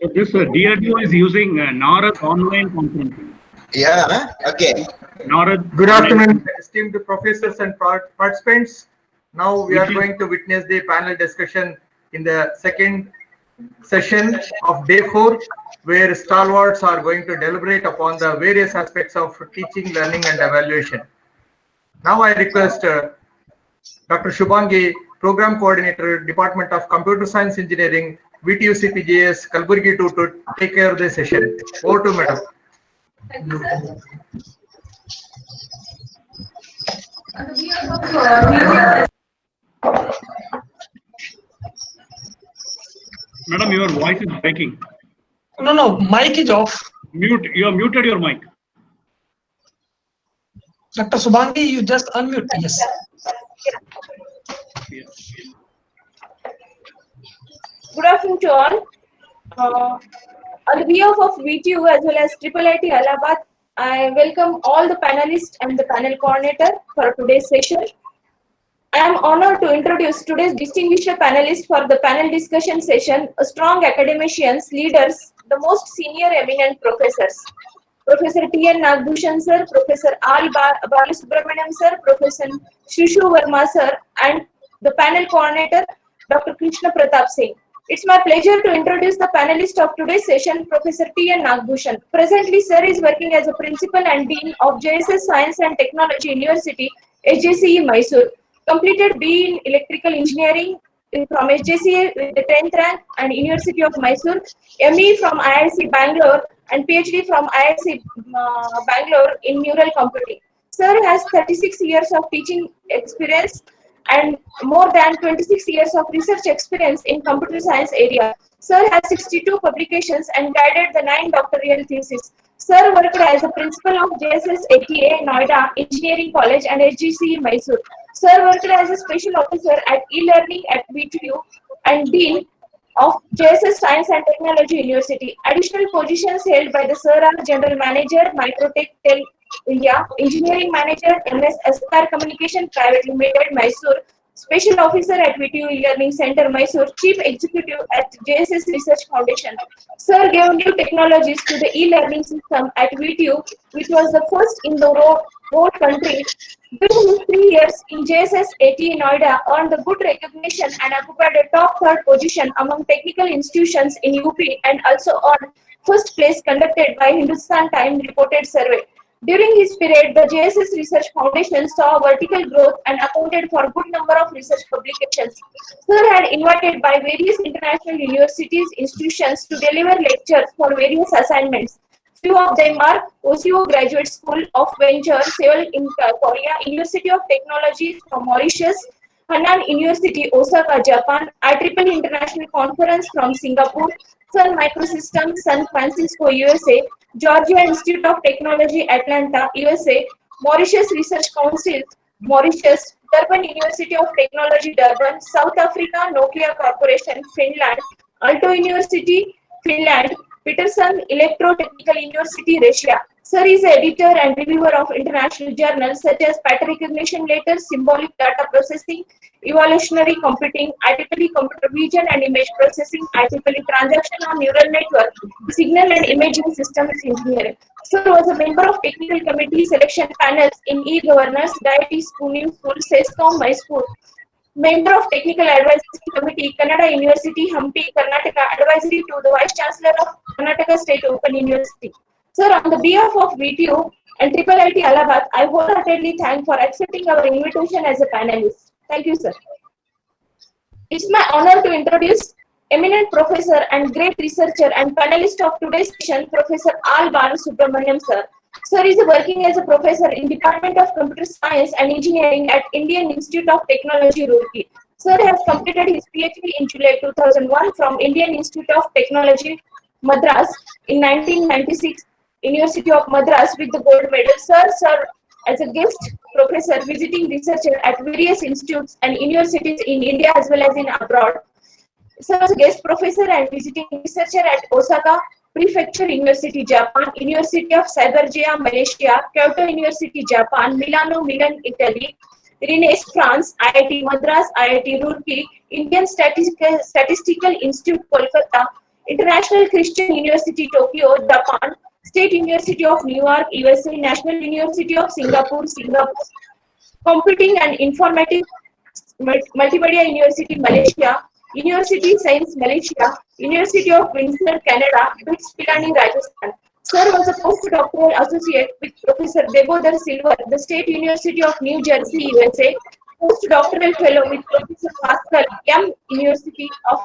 So this DRDO is using NARAD online conferencing. Yeah, okay. NARAD. Good afternoon, esteemed professors and participants. Now we are going to witness the panel discussion in the second session of day 4, where stalwarts are going to deliberate upon the various aspects of teaching, learning, and evaluation. Now I request Dr. Shubhangi, Program Coordinator, Department of Computer Science Engineering, VTU CPJS, Kalburgi, to take care of the session. Over to Madam. Madam, your voice is breaking. No, mic is off. Mute. You have muted your mic. Dr. Shubhangi, you just unmute. Yes. Good afternoon to all. On behalf of VTU as well as IIIT Allahabad, I welcome all the panelists and the panel coordinator for today's session. I am honored to introduce today's distinguished panelists for the panel discussion session, strong academicians, leaders, the most senior eminent professors. Professor T.N. Nagbhushan sir, Professor R. Balasubramaniam sir, Professor Shrishu Verma sir, and the panel coordinator, Dr. Krishna Pratap Singh. It's my pleasure to introduce the panelist of today's session, Professor T.N. Nagbhushan. Presently, sir is working as a principal and dean of JSS Science and Technology University, HJCE Mysore. Completed B in Electrical Engineering from HJCE with the 10th rank and University of Mysore, ME from IIC Bangalore, and PhD from IIC Bangalore in Neural Computing. Sir has 36 years of teaching experience and more than 26 years of research experience in computer science area. Sir has 62 publications and guided the 9 doctoral theses. Sir worked as a principal of JSS ATA Noida Engineering College and HGCE Mysore. Sir worked as a special officer at e-learning at VTU and dean of JSS Science and Technology University. Additional positions held by the Sir are General Manager, Microtech Tel India, Engineering Manager, MS SR Communication Private Limited, Mysore, Special Officer at VTU E-Learning Center, Mysore, Chief Executive at JSS Research Foundation. Sir gave new technologies to the e-learning system at VTU, which was the first in the whole country. During his 3 years in JSS ATA Noida, earned the good recognition and occupied a top 3rd position among technical institutions in UP, and also earned first place conducted by Hindustan Times reported survey. During his period, the JSS Research Foundation saw vertical growth and accounted for a good number of research publications. Sir had invited by various international universities, institutions to deliver lectures for various assignments. Few of them are OCO Graduate School of Venture, Seoul in Korea, University of Technology from Mauritius, Hannan University, Osaka, Japan, IEEE International Conference from Singapore, Sun Microsystems, San Francisco, USA, Georgia Institute of Technology, Atlanta, USA, Mauritius Research Council, Mauritius, Durban University of Technology, Durban, South Africa, Nokia Corporation, Finland, Aalto University, Finland, Peterson Electrotechnical University, Russia. Sir is editor and reviewer of international journals such as Pattern Recognition Letters, Symbolic Data Processing, Evolutionary Computing, IEEE Computer Vision and Image Processing, IEEE Transactional Neural Network, Signal and Imaging Systems Engineering. Sir was a member of Technical Committee selection panels in e-Governors, Diety School, SESCOM, Mysore. Member of Technical Advisory Committee, Kannada University, Hampi, Karnataka, advisory to the Vice Chancellor of Karnataka State Open University. Sir, on the behalf of VTU and IIIT Allahabad, I wholeheartedly thank for accepting our invitation as a panelist. Thank you, sir. It's my honor to introduce eminent professor and great researcher and panelist of today's session, Professor R. Balasubramaniam, sir. Sir is working as a professor in Department of Computer Science and Engineering at Indian Institute of Technology, Roorkee. Sir has completed his PhD in July 2001 from Indian Institute of Technology, Madras in 1996, University of Madras with the gold medal. Sir, as a guest professor, visiting researcher at various institutes and universities in India as well as in abroad. Sir was a guest professor and visiting researcher at Osaka Prefecture University, Japan, University of Cyberjaya, Malaysia, Kyoto University, Japan, Milan, Italy, Rennes, France, IIT Madras, IIT Roorkee, Indian Statistical Institute, Kolkata, International Christian University, Tokyo, Japan, State University of New York, USA, National University of Singapore, Computing and Informatics, Multimedia University, Malaysia, University Science, Malaysia, University of Windsor, Canada, BITS, Pilani, Rajasthan. Sir was a postdoctoral associate with Professor Debodhar Silver, the State University of New Jersey, USA, postdoctoral fellow with Professor Pascal M. University of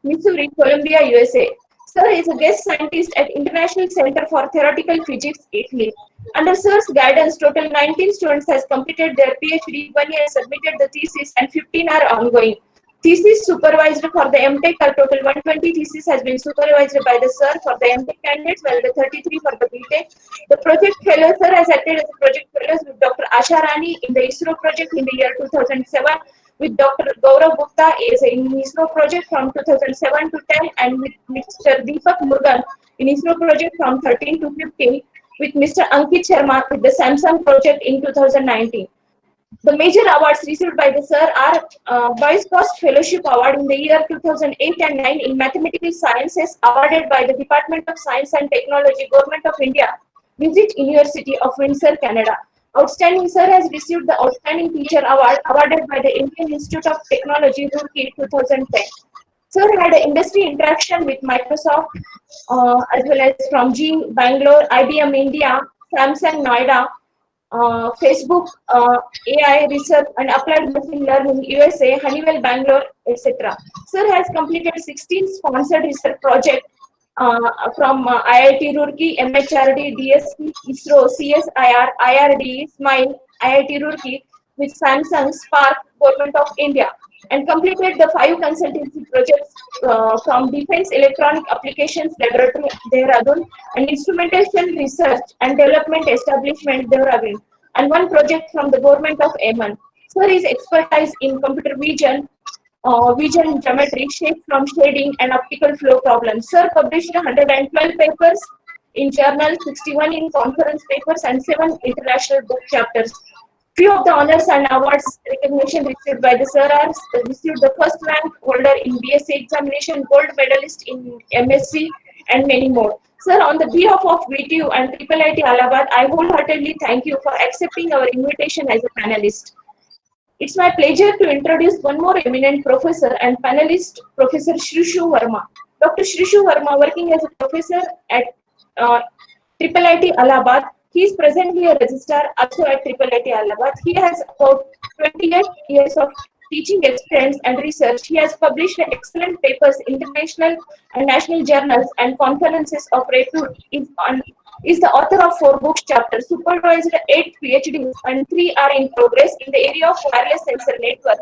Missouri, Columbia, USA. Sir is a guest scientist at International Center for Theoretical Physics, Italy. Under Sir's guidance, total 19 students has completed their PhD, 1 year submitted the thesis, and 15 are ongoing. Thesis supervised for the MTech, a total 120 thesis has been supervised by the Sir for the MTech candidates, while the 33 for the BTech. The project fellow, Sir has acted as a project fellow with Dr. Asha Rani in the ISRO project in the year 2007, with Dr. Gaurav Gupta is in ISRO project from 2007 to 10, and with Mr. Deepak Murugan in ISRO project from 13 to 15, with Mr. Ankit Sharma with the Samsung project in 2019. The major awards received by the Sir are Boyce Cost Fellowship Award in the year 2008 and 9 in Mathematical Sciences, awarded by the Department of Science and Technology, Government of India, Visit University of Windsor, Canada. Outstanding Sir has received the Outstanding Teacher Award, awarded by the Indian Institute of Technology, Roorkee, 2010. Sir had an industry interaction with Microsoft, as well as from GE Bangalore, IBM India, Samsung Noida, Facebook, AI Research and Applied Machine Learning, USA, Honeywell Bangalore, etc. Sir has completed 16 sponsored research projects from IIT Roorkee, MHRD, DSP, ISRO, CSIR, IRD, SMILE, IIT Roorkee, with Samsung, Spark, Government of India, and completed the 5 consultancy projects from Defense Electronic Applications Laboratory, Dehradun, and Instrumentation Research and Development Establishment, Dehradun, and 1 project from the Government of Yemen. Sir is expertise in computer vision, vision geometry, shape from shading, and optical flow problems. Sir published 112 papers in journals, 61 in conference papers, and 7 international book chapters. Few of the honors and awards recognition received by the Sir are received the first rank holder in BSc examination, gold medalist in MSc, and many more. Sir, on the behalf of VTU and IIIT Allahabad, I wholeheartedly thank you for accepting our invitation as a panelist. It's my pleasure to introduce one more eminent professor and panelist, Professor Shrishu Verma. Dr. Shrishu Verma, working as a professor at IIIT Allahabad. He is presently a registrar also at IIIT Allahabad. He has about 28 years of teaching experience and research. He has published excellent papers in international and national journals and conferences of repute. Is the author of 4 book chapters, supervised 8 PhDs, and 3 are in progress in the area of wireless sensor network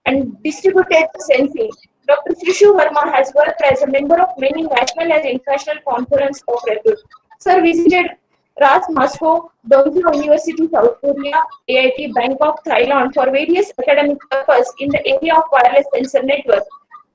and distributed sensing. Dr. Shrishu Verma has worked as a member of many national and international conferences of repute. Sir visited RAS Moscow, Dongju University, South Korea, AIT Bangkok, Thailand for various academic purposes in the area of wireless sensor network.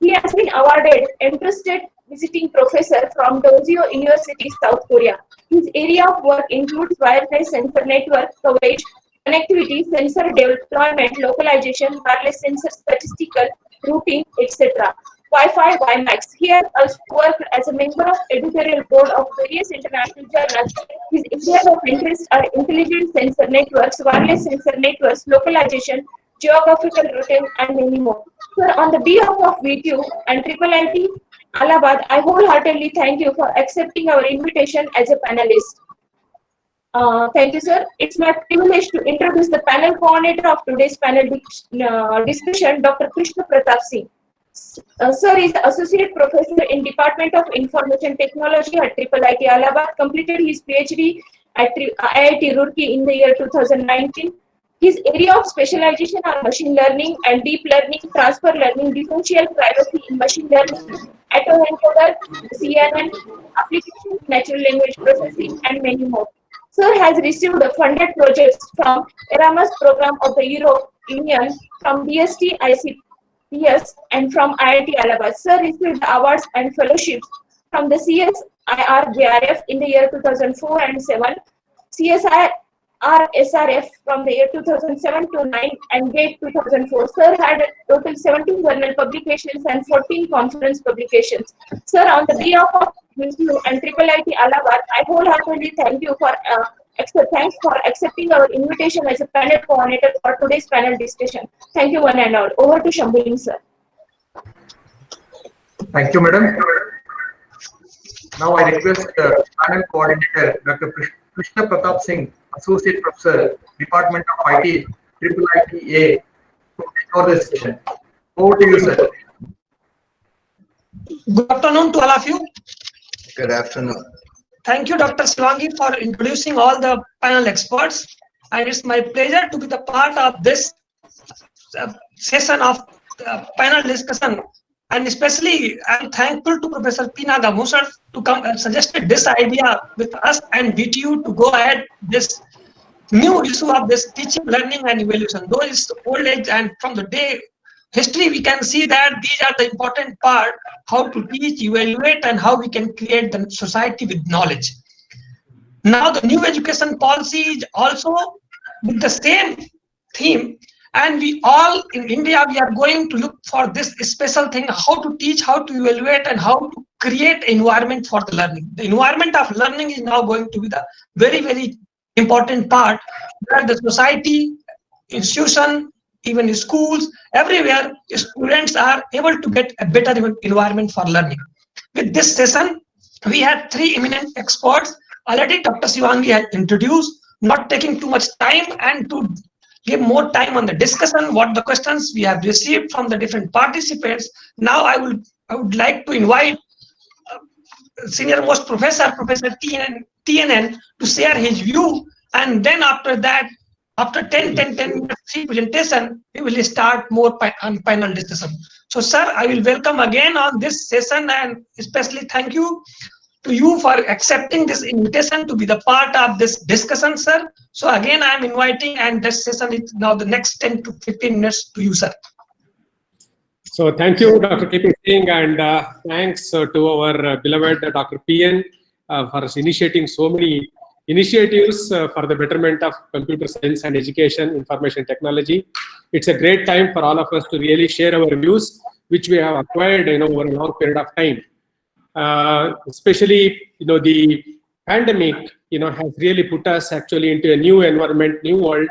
He has been awarded Interested Visiting Professor from Dongju University, South Korea. His area of work includes wireless sensor network coverage, connectivity, sensor deployment, localization, wireless sensor statistical, routing, etc. Wi-Fi, WiMAX. He has also worked as a member of editorial board of various international journals. His areas of interest are intelligent sensor networks, wireless sensor networks, localization, geographical routing, and many more. Sir, on the behalf of VTU and IIIT Allahabad, I wholeheartedly thank you for accepting our invitation as a panelist. Thank you, sir. It's my privilege to introduce the panel coordinator of today's panel discussion, Dr. Krishna Pratap Singh. Sir is Associate Professor in Department of Information Technology at IIIT Allahabad, completed his PhD at IIT Roorkee in the year 2019. His area of specialization are machine learning and deep learning, transfer learning, differential privacy in machine learning, autoencoder, CNN, applications, natural language processing, and many more. Sir has received funded projects from Erasmus program of the Europe Union, from DST ICPS, and from IIT Allahabad. Sir received awards and fellowships from the CSIR JRF in the year 2004 and 7, CSIR RSRF from the year 2007 to 9 and GATE 2004. Sir had a total 17 journal publications and 14 conference publications. Sir, on the behalf of you and IIIT Allahabad, I wholeheartedly thank you for thanks for accepting our invitation as a panel coordinator for today's panel discussion. Thank you one and all. Over to Shambhuling, sir. Thank you, madam. Now I request panel coordinator Dr. Krishna Pratap Singh, Associate Professor, Department of IT, IIITA, for this session. Over to you, sir. Good afternoon to all of you. Good afternoon. Thank you, Dr. Shivangi, for introducing all the panel experts. And it's my pleasure to be the part of this session of panel discussion. And especially, I'm thankful to Professor P. Nagamusar to come and suggested this idea with us and VTU to go ahead this new issue of this teaching, learning, and evaluation. Though it's old age, and from the day history, we can see that these are the important part: how to teach, evaluate, and how we can create the society with knowledge. Now, the new education policy is also with the same theme. And we all in India, we are going to look for this special thing, how to teach, how to evaluate, and how to create environment for the learning. The environment of learning is now going to be the very, very important part where the society, institution, even schools, everywhere, students are able to get a better environment for learning. With this session, we have three eminent experts. Already Dr. Shivangi has introduced, not taking too much time and to give more time on the discussion, what the questions we have received from the different participants. Now I would like to invite senior most professor, Professor TNN, to share his view. And then after that, after 10 minutes presentation, we will start more on panel discussion. So sir, I will welcome again on this session, and especially thank you to you for accepting this invitation to be the part of this discussion, sir. So again, I am inviting, and this session is now the next 10 to 15 minutes to you, sir. So thank you, Dr. K.P. Singh, and thanks to our beloved Dr. PN for initiating so many initiatives for the betterment of computer science and education, information technology. It's a great time for all of us to really share our views, which we have acquired over a long period of time. Especially, the pandemic, has really put us actually into a new environment, new world,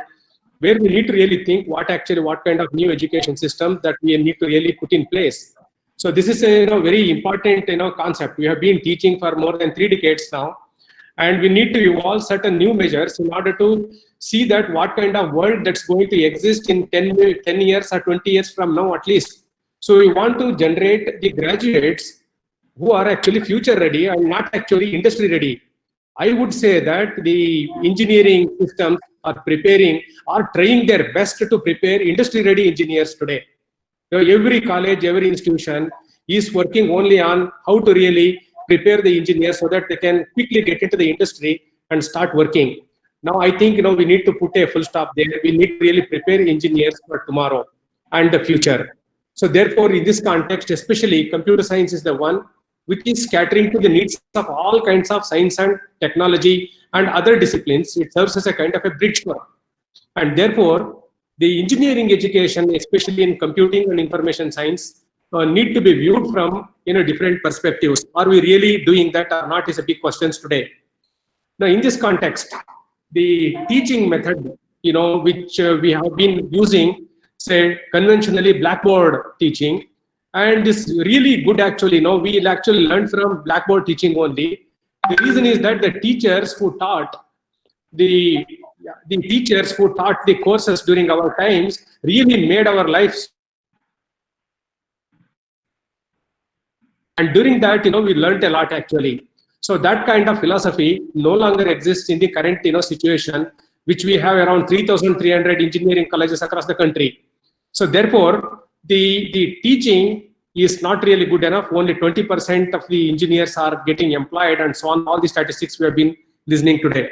where we need to really think what kind of new education system that we need to really put in place. So this is a very important concept. We have been teaching for more than 3 decades now, and we need to evolve certain new measures in order to see that what kind of world that's going to exist in 10 years or 20 years from now at least. So we want to generate the graduates who are actually future ready and not actually industry ready. I would say that the engineering systems are trying their best to prepare industry ready engineers today. So every college, every institution is working only on how to really prepare the engineers so that they can quickly get into the industry and start working. Now I think we need to put a full stop there. We need to really prepare engineers for tomorrow and the future. So therefore, in this context, especially computer science is the one which is catering to the needs of all kinds of science and technology and other disciplines. It serves as a kind of a bridge for. And therefore, the engineering education, especially in computing and information science, need to be viewed from different perspectives. Are we really doing that or not is a big question today. Now, in this context, the teaching method, which we have been using, say conventionally Blackboard teaching, and this really good actually. We'll actually learn from Blackboard teaching only. The reason is that the teachers who taught the courses during our times really made our lives. And during that, we learned a lot actually. So that kind of philosophy no longer exists in the current, situation, which we have around 3,300 engineering colleges across the country. So therefore, the teaching is not really good enough. Only 20% of the engineers are getting employed, and so on. All the statistics we have been listening today.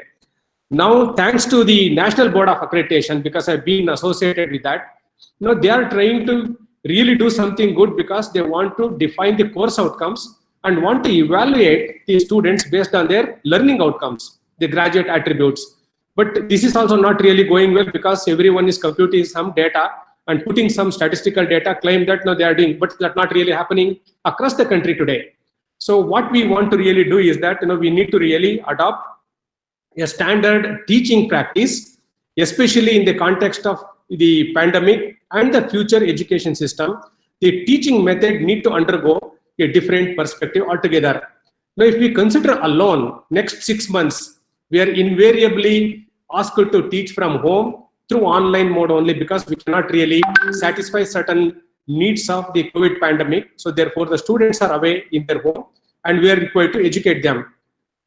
Now, thanks to the National Board of Accreditation, because I've been associated with that, they are trying to really do something good because they want to define the course outcomes and want to evaluate the students based on their learning outcomes, the graduate attributes. But this is also not really going well because everyone is computing some data and putting some statistical data, claim that no, they are doing, but that's not really happening across the country today. So what we want to really do is that we need to really adopt a standard teaching practice, especially in the context of the pandemic and the future education system. The teaching method need to undergo a different perspective altogether. Now, if we consider alone next 6 months, we are invariably asked to teach from home through online mode only because we cannot really satisfy certain needs of the COVID pandemic. So therefore, the students are away in their home and we are required to educate them.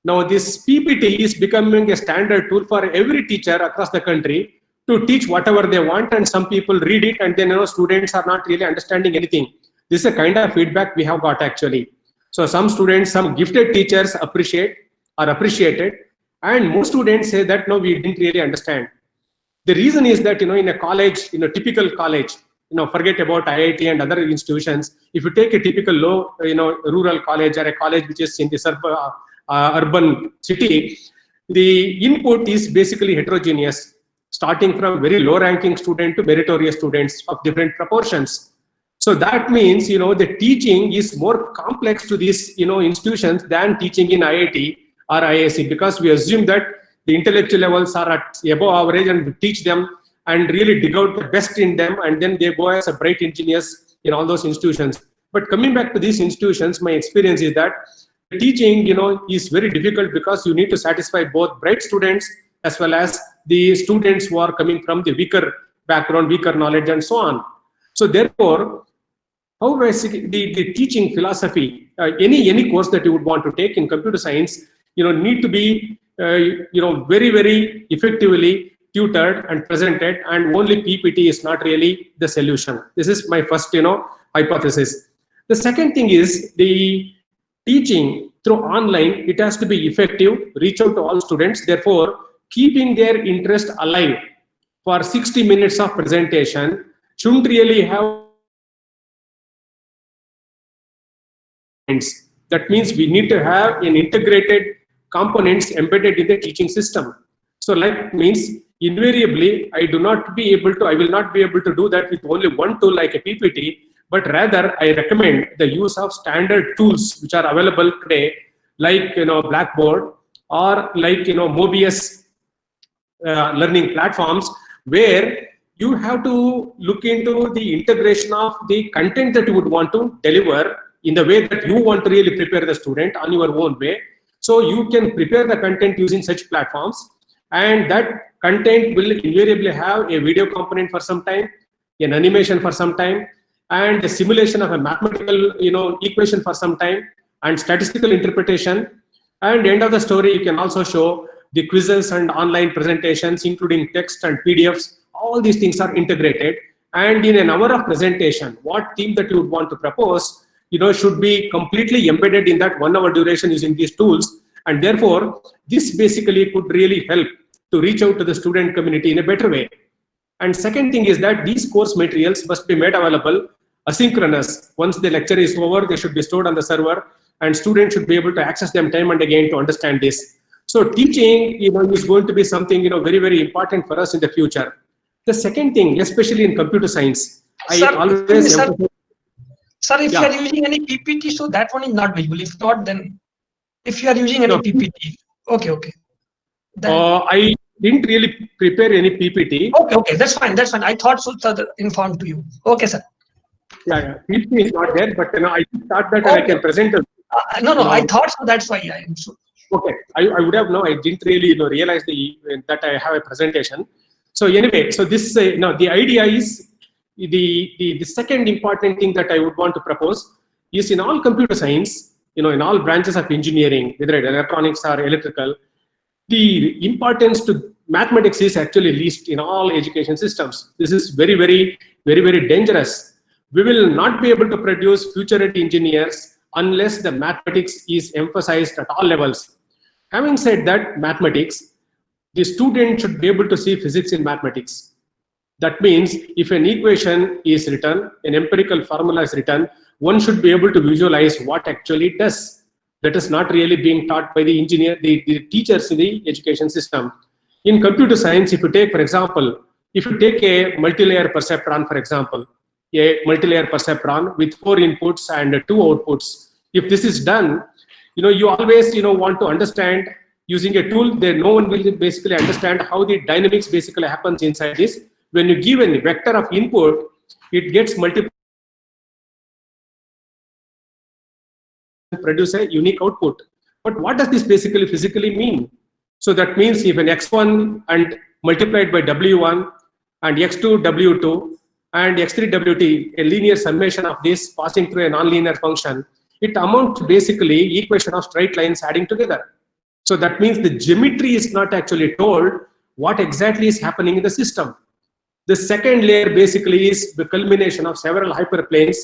Now, this PPT is becoming a standard tool for every teacher across the country to teach whatever they want, and some people read it and then students are not really understanding anything. This is a kind of feedback we have got actually. So some students, some gifted teachers appreciated, and most students say that no, we didn't really understand. The reason is that in a college, in a typical college, forget about IIT and other institutions. If you take a typical low, rural college or a college which is in this urban city, the input is basically heterogeneous, starting from very low-ranking student to meritorious students of different proportions. So that means the teaching is more complex to these institutions than teaching in IIT or IISc, because we assume that the intellectual levels are at above average and we teach them and really dig out the best in them, and then they go as a bright engineers in all those institutions. But coming back to these institutions, my experience is that teaching is very difficult because you need to satisfy both bright students as well as the students who are coming from the weaker background, weaker knowledge, and so on. So therefore, how basically the teaching philosophy, any course that you would want to take in computer science, need to be very, very effectively tutored and presented, and only PPT is not really the solution. This is my first hypothesis. The second thing is the teaching through online, it has to be effective, reach out to all students, therefore keeping their interest alive for 60 minutes of presentation shouldn't really have. That means we need to have an integrated components embedded in the teaching system. So like means invariably I will not be able to do that with only one tool like a PPT, but rather I recommend the use of standard tools which are available today, like Blackboard or like Mobius learning platforms, where you have to look into the integration of the content that you would want to deliver in the way that you want to really prepare the student on your own way. So you can prepare the content using such platforms, and that content will invariably have a video component for some time, an animation for some time, and the simulation of a mathematical equation for some time, and statistical interpretation. And end of the story, you can also show the quizzes and online presentations, including text and PDFs. All these things are integrated, and in an hour of presentation, what theme that you would want to propose should be completely embedded in that 1 hour duration using these tools. And therefore, this basically could really help to reach out to the student community in a better way. And second thing is that these course materials must be made available asynchronous. Once the lecture is over, they should be stored on the server, and students should be able to access them time and again to understand this. So teaching is going to be something very, very important for us in the future. The second thing, especially in computer science, Sir, if you are using any PPT, so that one is not visible. If not, then if you are using any PPT, okay. I didn't really prepare any PPT. Okay, that's fine. I thought so, sir, informed to you. Okay, sir. Yeah. PPT is not there, but I thought that I can present it. No, I thought so. That's why I am so. Okay, I would have I didn't really realize that I have a presentation. So anyway, so this the idea is the second important thing that I would want to propose is in all computer science, in all branches of engineering, whether it's electronics or electrical, the importance to mathematics is actually least in all education systems. This is very, very, very, very dangerous. We will not be able to produce future-ready engineers unless the mathematics is emphasized at all levels. Having said that, mathematics, the student should be able to see physics in mathematics. That means if an equation is written, an empirical formula is written, one should be able to visualize what actually it does. That is not really being taught by the teachers in the education system. In computer science, if you take, for example, if you take a multi-layer perceptron, for example, a multi-layer perceptron with 4 inputs and 2 outputs, if this is done, you always, want to understand using a tool, then no one will basically understand how the dynamics basically happens inside this. When you give a vector of input, it gets multiplied, produce a unique output. But what does this basically physically mean? So that means if an x1 and multiplied by w1 and x2 w2 and x3 wt, a linear summation of this passing through a nonlinear function, it amounts to basically equation of straight lines adding together. So that means the geometry is not actually told what exactly is happening in the system. The second layer basically is the culmination of several hyperplanes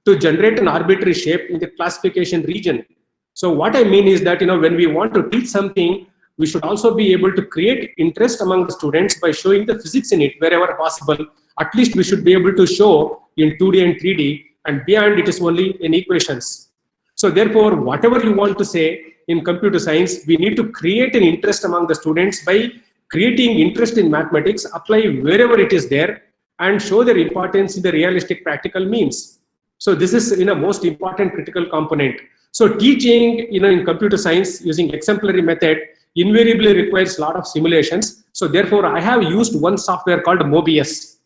to generate an arbitrary shape in the classification region. So what I mean is that, when we want to teach something, we should also be able to create interest among the students by showing the physics in it wherever possible. At least we should be able to show in 2D and 3D, and beyond it is only in equations. So therefore, whatever you want to say in computer science, we need to create an interest among the students by creating interest in mathematics, apply wherever it is there, and show their importance in the realistic practical means. So this is most important critical component. So teaching in computer science using exemplary method invariably requires a lot of simulations. So therefore, I have used one software called Mobius,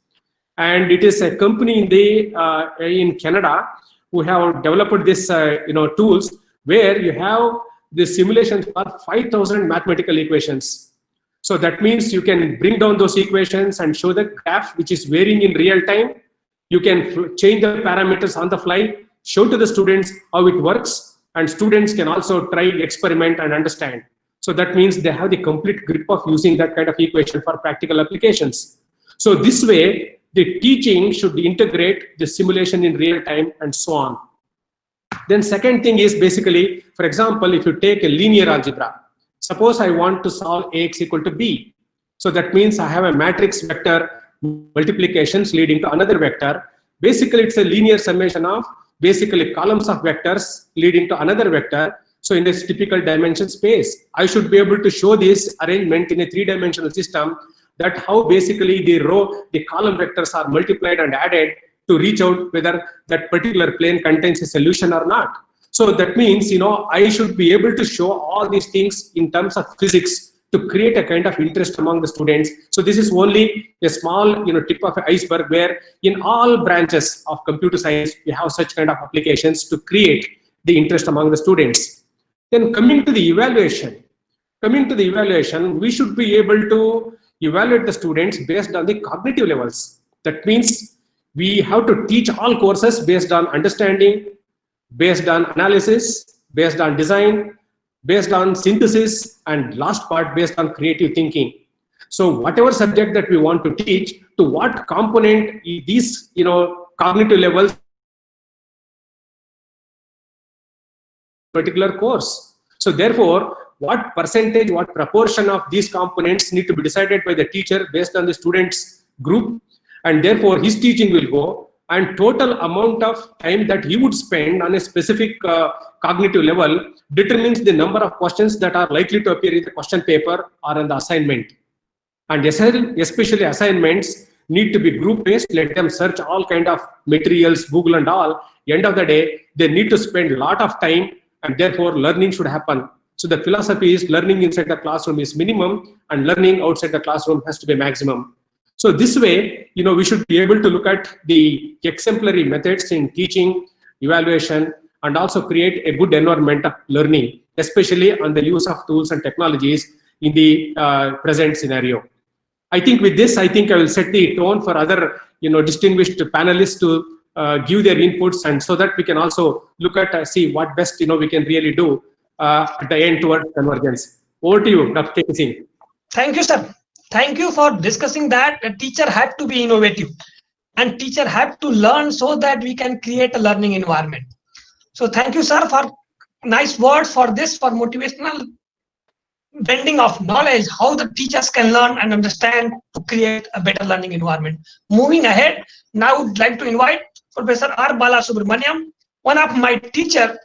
and it is a company in Canada who have developed this tools where you have the simulations for 5,000 mathematical equations. So that means you can bring down those equations and show the graph which is varying in real time. You can change the parameters on the fly, show to the students how it works, and students can also try, experiment, and understand. So that means they have the complete grip of using that kind of equation for practical applications. So this way, the teaching should integrate the simulation in real time and so on. Then second thing is basically, for example, if you take a linear algebra, suppose I want to solve Ax equal to B. So that means I have a matrix vector multiplications leading to another vector. Basically, it's a linear summation of basically columns of vectors leading to another vector. So in this typical dimension space, I should be able to show this arrangement in a 3-dimensional system, that how basically the column vectors are multiplied and added to reach out whether that particular plane contains a solution or not. So that means, I should be able to show all these things in terms of physics to create a kind of interest among the students. So this is only a small, tip of an iceberg where in all branches of computer science, we have such kind of applications to create the interest among the students. Then coming to the evaluation, we should be able to evaluate the students based on the cognitive levels. That means we have to teach all courses based on understanding, based on analysis, based on design, based on synthesis, and last part based on creative thinking. So whatever subject that we want to teach, to what component these cognitive levels particular course. So therefore, what percentage, what proportion of these components need to be decided by the teacher based on the students group, and therefore his teaching will go, and total amount of time that he would spend on a specific cognitive level determines the number of questions that are likely to appear in the question paper or in the assignment. And especially assignments need to be group based. Let them search all kind of materials, Google and all. End of the day, they need to spend a lot of time, and therefore learning should happen. So the philosophy is learning inside the classroom is minimum and learning outside the classroom has to be maximum. So this way, we should be able to look at the exemplary methods in teaching, evaluation, and also create a good environment of learning, especially on the use of tools and technologies in the present scenario. I think with this, I will set the tone for other, distinguished panelists to give their inputs, and so that we can also look at, see what best, we can really do at the end towards convergence. Over to you, Dr. K. Singh. Thank you, sir. Thank you for discussing that a teacher had to be innovative and teacher had to learn so that we can create a learning environment. So thank you, sir, for nice words for this, for motivational bending of knowledge, how the teachers can learn and understand to create a better learning environment. Moving ahead, now I would like to invite Professor R. Balasubramaniam, one of my teacher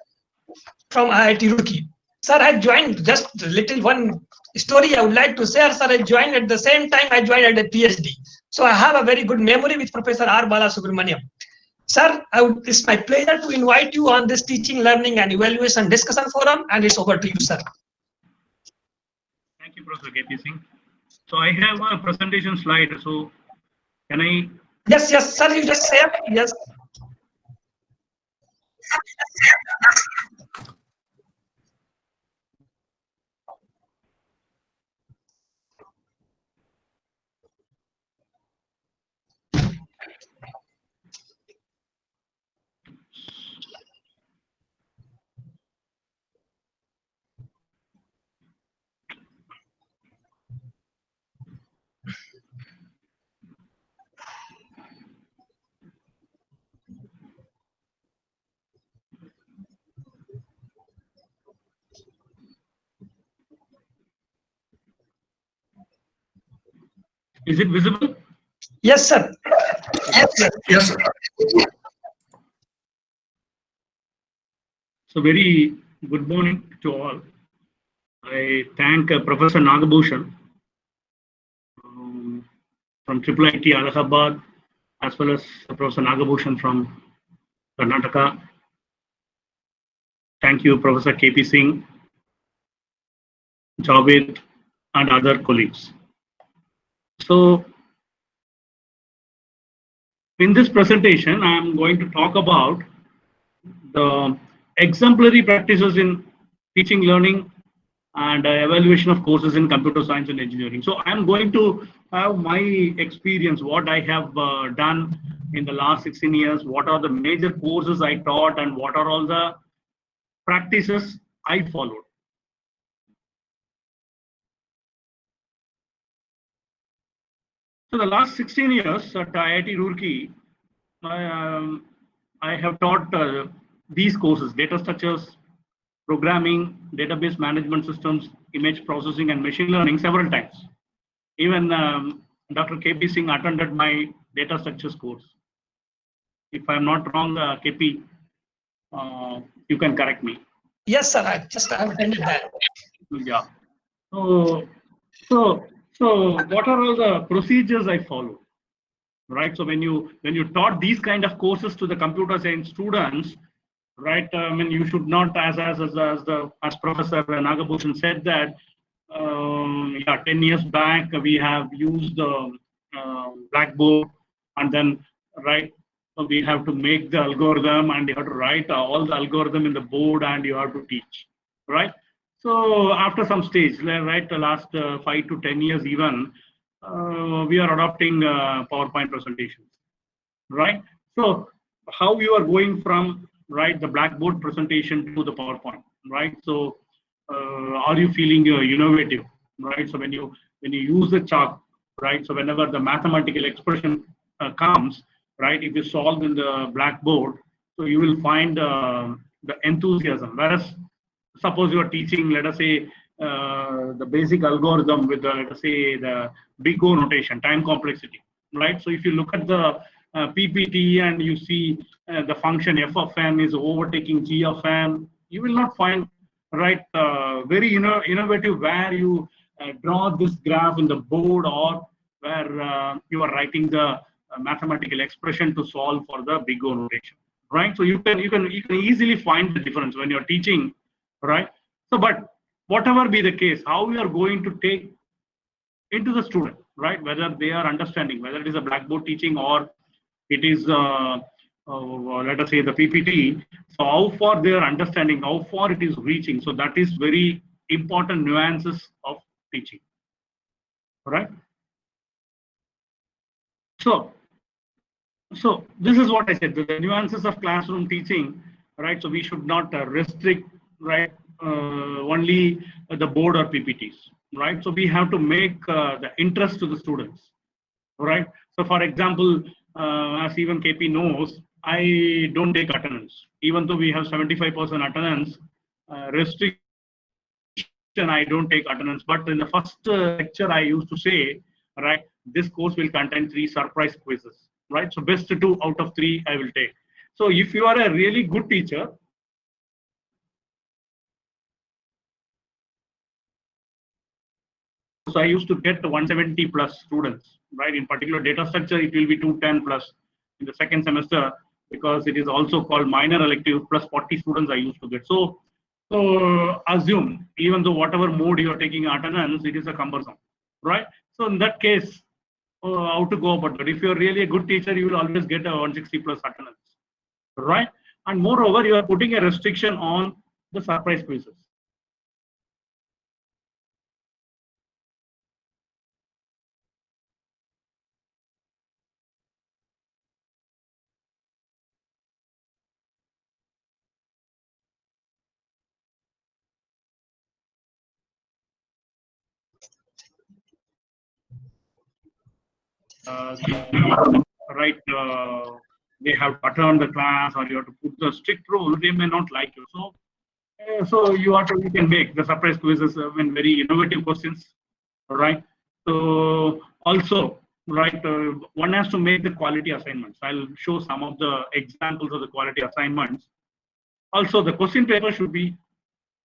from IIT Roorkee. Sir, I joined just a little one story I would like to share. Sir, I joined at the same time I joined at a PhD. So I have a very good memory with Professor R. Balasubramaniam. Sir, it's my pleasure to invite you on this teaching, learning, and evaluation discussion forum, and it's over to you, sir. Thank you, Professor KP Singh. So I have a presentation slide. So can I? Yes, sir. You just say it. Yes. Is it visible? Yes, sir. Yes, sir. So very good morning to all. I thank Professor Nagabhushan from IIIT Allahabad, as well as Professor Nagabhushan from Karnataka. Thank you, Professor KP Singh, Javed, and other colleagues. So in this presentation, I am going to talk about the exemplary practices in teaching, learning, and evaluation of courses in computer science and engineering. So I'm going to have my experience, what I have done in the last 16 years, what are the major courses I taught, and what are all the practices I followed. So the last 16 years at IIT Roorkee, I have taught these courses: data structures, programming, database management systems, image processing, and machine learning several times. Even Dr. KP Singh attended my data structures course. If I'm not wrong, KP, you can correct me. Yes, sir. I have attended that. Yeah. So what are all the procedures I follow? Right. So when you taught these kind of courses to the computer science students, right? I mean, you should not, as Professor Nagabhushan said that, 10 years back we have used the Blackboard, and then right, so we have to make the algorithm, and you have to write all the algorithm in the board, and you have to teach, right? So after some stage, right, the last 5 to 10 years even, we are adopting PowerPoint presentations, right? So how you are going from right the Blackboard presentation to the PowerPoint, right? So are you feeling innovative, right? So when you use the chalk, right? So whenever the mathematical expression comes, right, if you solve in the Blackboard, so you will find the enthusiasm. Whereas suppose you are teaching, let us say, the basic algorithm with the, let us say, the big O notation, time complexity, right? So if you look at the PPT and you see the function f of n is overtaking g of n, you will not find, right, very innovative where you draw this graph in the board, or where you are writing the mathematical expression to solve for the big O notation, right? So you can easily find the difference when you're teaching, right? So, but whatever be the case, how we are going to take into the student, right? Whether they are understanding, whether it is a Blackboard teaching or it is, let us say, the PPT. So, how far they are understanding, how far it is reaching. So, that is very important nuances of teaching, right? So this is what I said, the nuances of classroom teaching, right? So we should not restrict, right, only the board or PPTs, right? So we have to make the interest to the students, right? So for example, as even KP knows, I don't take attendance, even though we have 75% attendance restriction. I don't take attendance, but in the first lecture I used to say, right, this course will contain 3 surprise quizzes, right? So best 2 out of 3 I will take. So if you are a really good teacher, So I used to get 170 plus students, right? In particular data structure, it will be 210 plus in the second semester, because it is also called minor elective, plus 40 students I used to get. So assume, even though whatever mode you are taking attendance, it is a cumbersome, right? So in that case, how to go about that? If you're really a good teacher, you will always get a 160 plus attendance, right? And moreover, you are putting a restriction on the surprise quizzes. Right, they have to attend the class, or you have to put the strict rule, they may not like you. So you can make the surprise quizzes when very innovative questions, right? So also, right, one has to make the quality assignments. I'll show some of the examples of the quality assignments. Also, the question paper should be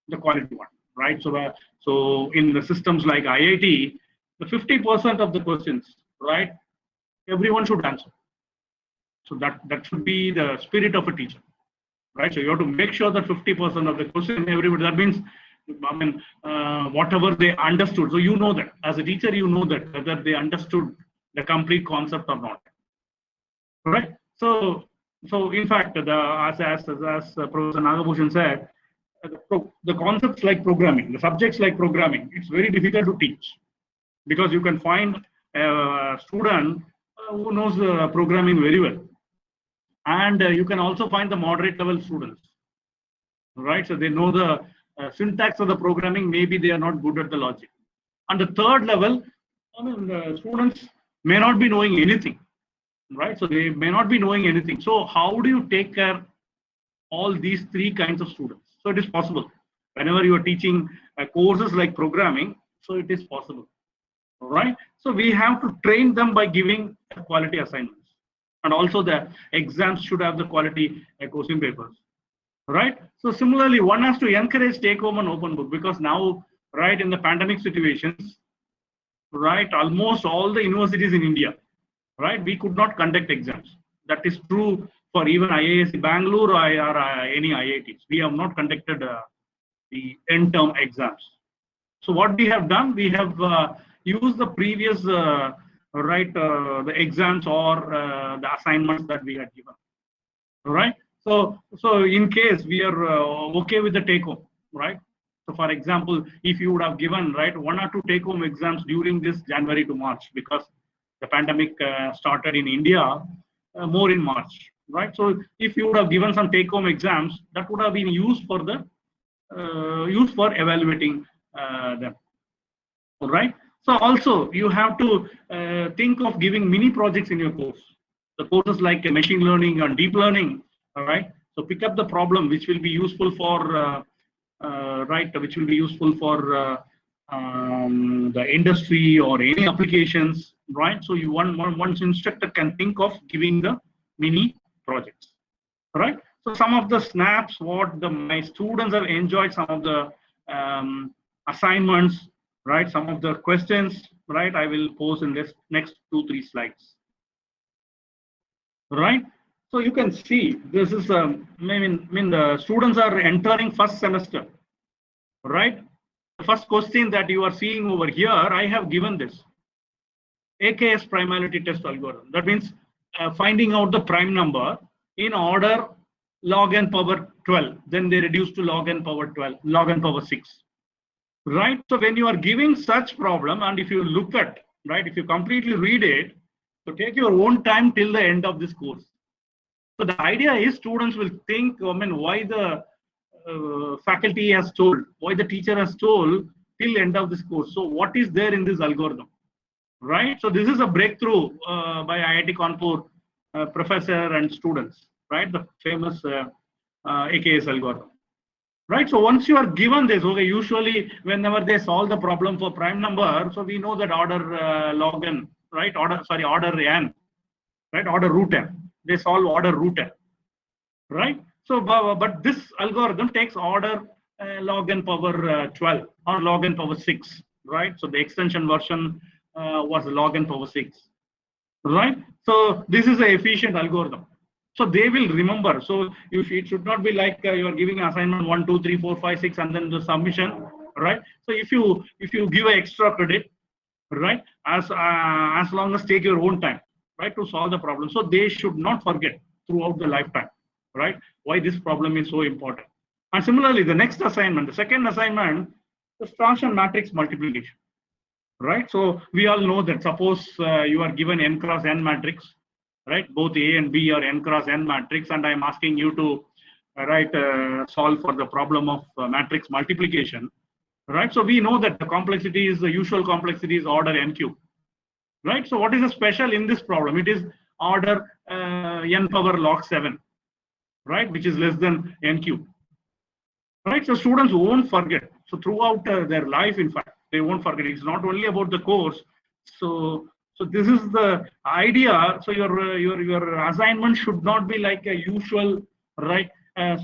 the quality one, right? So in the systems like IIT, the 50% of the questions, right, everyone should answer. So that should be the spirit of a teacher, right? So you have to make sure that 50% of the question, everybody, that means, I mean, whatever they understood. So you know that as a teacher, you know that whether they understood the complete concept or not, right? So in fact, as Professor Nagabhushan said, the concepts like programming, the subjects like programming, it's very difficult to teach, because you can find a student who knows programming very well, and you can also find the moderate level students, right? So they know the syntax of the programming, maybe they are not good at the logic. And the third level, I mean, the students may not be knowing anything, right? So they may not be knowing anything. So how do you take care all these three kinds of students? So it is possible whenever you are teaching courses like programming, so it is possible, right? So we have to train them by giving quality assignments, and also the exams should have the quality question papers, right? So similarly, one has to encourage take home and open book, because now, right, in the pandemic situations, right, almost all the universities in India, right, we could not conduct exams. That is true for even IISc Bangalore or any IITs. We have not conducted the end-term exams. So what we have done, we have used the previous the exams or the assignments that we had given, right? So in case we are okay with the take home, right? So for example, if you would have given, right, 1 or 2 take home exams during this January to March, because the pandemic started in India more in March, right? So if you would have given some take home exams, that would have been used for the evaluating them, all right? So also you have to think of giving mini projects in your course. The courses like machine learning and deep learning, all right? So pick up the problem which will be useful for which will be useful for the industry or any applications, right? So one instructor can think of giving the mini projects, right? So some of the snaps, what my students have enjoyed, some of the assignments, right? Some of the questions, right? I will post in this next 2-3 slides, right? So you can see this is I mean the students are entering first semester, right? The first question that you are seeing over here, I have given this AKS primality test algorithm. That means finding out the prime number in order log n power 12, then they reduce to log n power 12, log n power 6, right? So when you are giving such problem, and if you look at, right, if you completely read it, so take your own time till the end of this course. So the idea is students will think, I mean, why the faculty has told, why the teacher has told till end of this course. So what is there in this algorithm, right? So this is a breakthrough by IIT Kanpur professor and students, right? The famous AKS algorithm, right? So once you are given this, okay, usually whenever they solve the problem for prime number, so we know that order log n, right? Order n, right? Order root n. They solve order root n, right? So, but this algorithm takes order log n power 12 or log n power 6, right? So the extension version was log n power 6, right? So this is an efficient algorithm. So they will remember. So it should not be like you are giving assignment 1, 2, 3, 4, 5, 6, and then the submission, right? So if you give an extra credit, right, as long as take your own time, right, to solve the problem. So they should not forget throughout the lifetime, right, why this problem is so important. And similarly, the next assignment, the second assignment, the Straussian matrix multiplication, right? So we all know that suppose you are given n cross n matrix, right? Both A and B are n cross n matrix, and I am asking you to solve for the problem of matrix multiplication, right? So we know that the complexity is the usual complexity is order n cube, right? So what is the special in this problem? It is order n power log 7, right, which is less than n cube, right? So students won't forget. So throughout their life, in fact, they won't forget. It's not only about the course. So this is the idea. So your assignment should not be like a usual, right,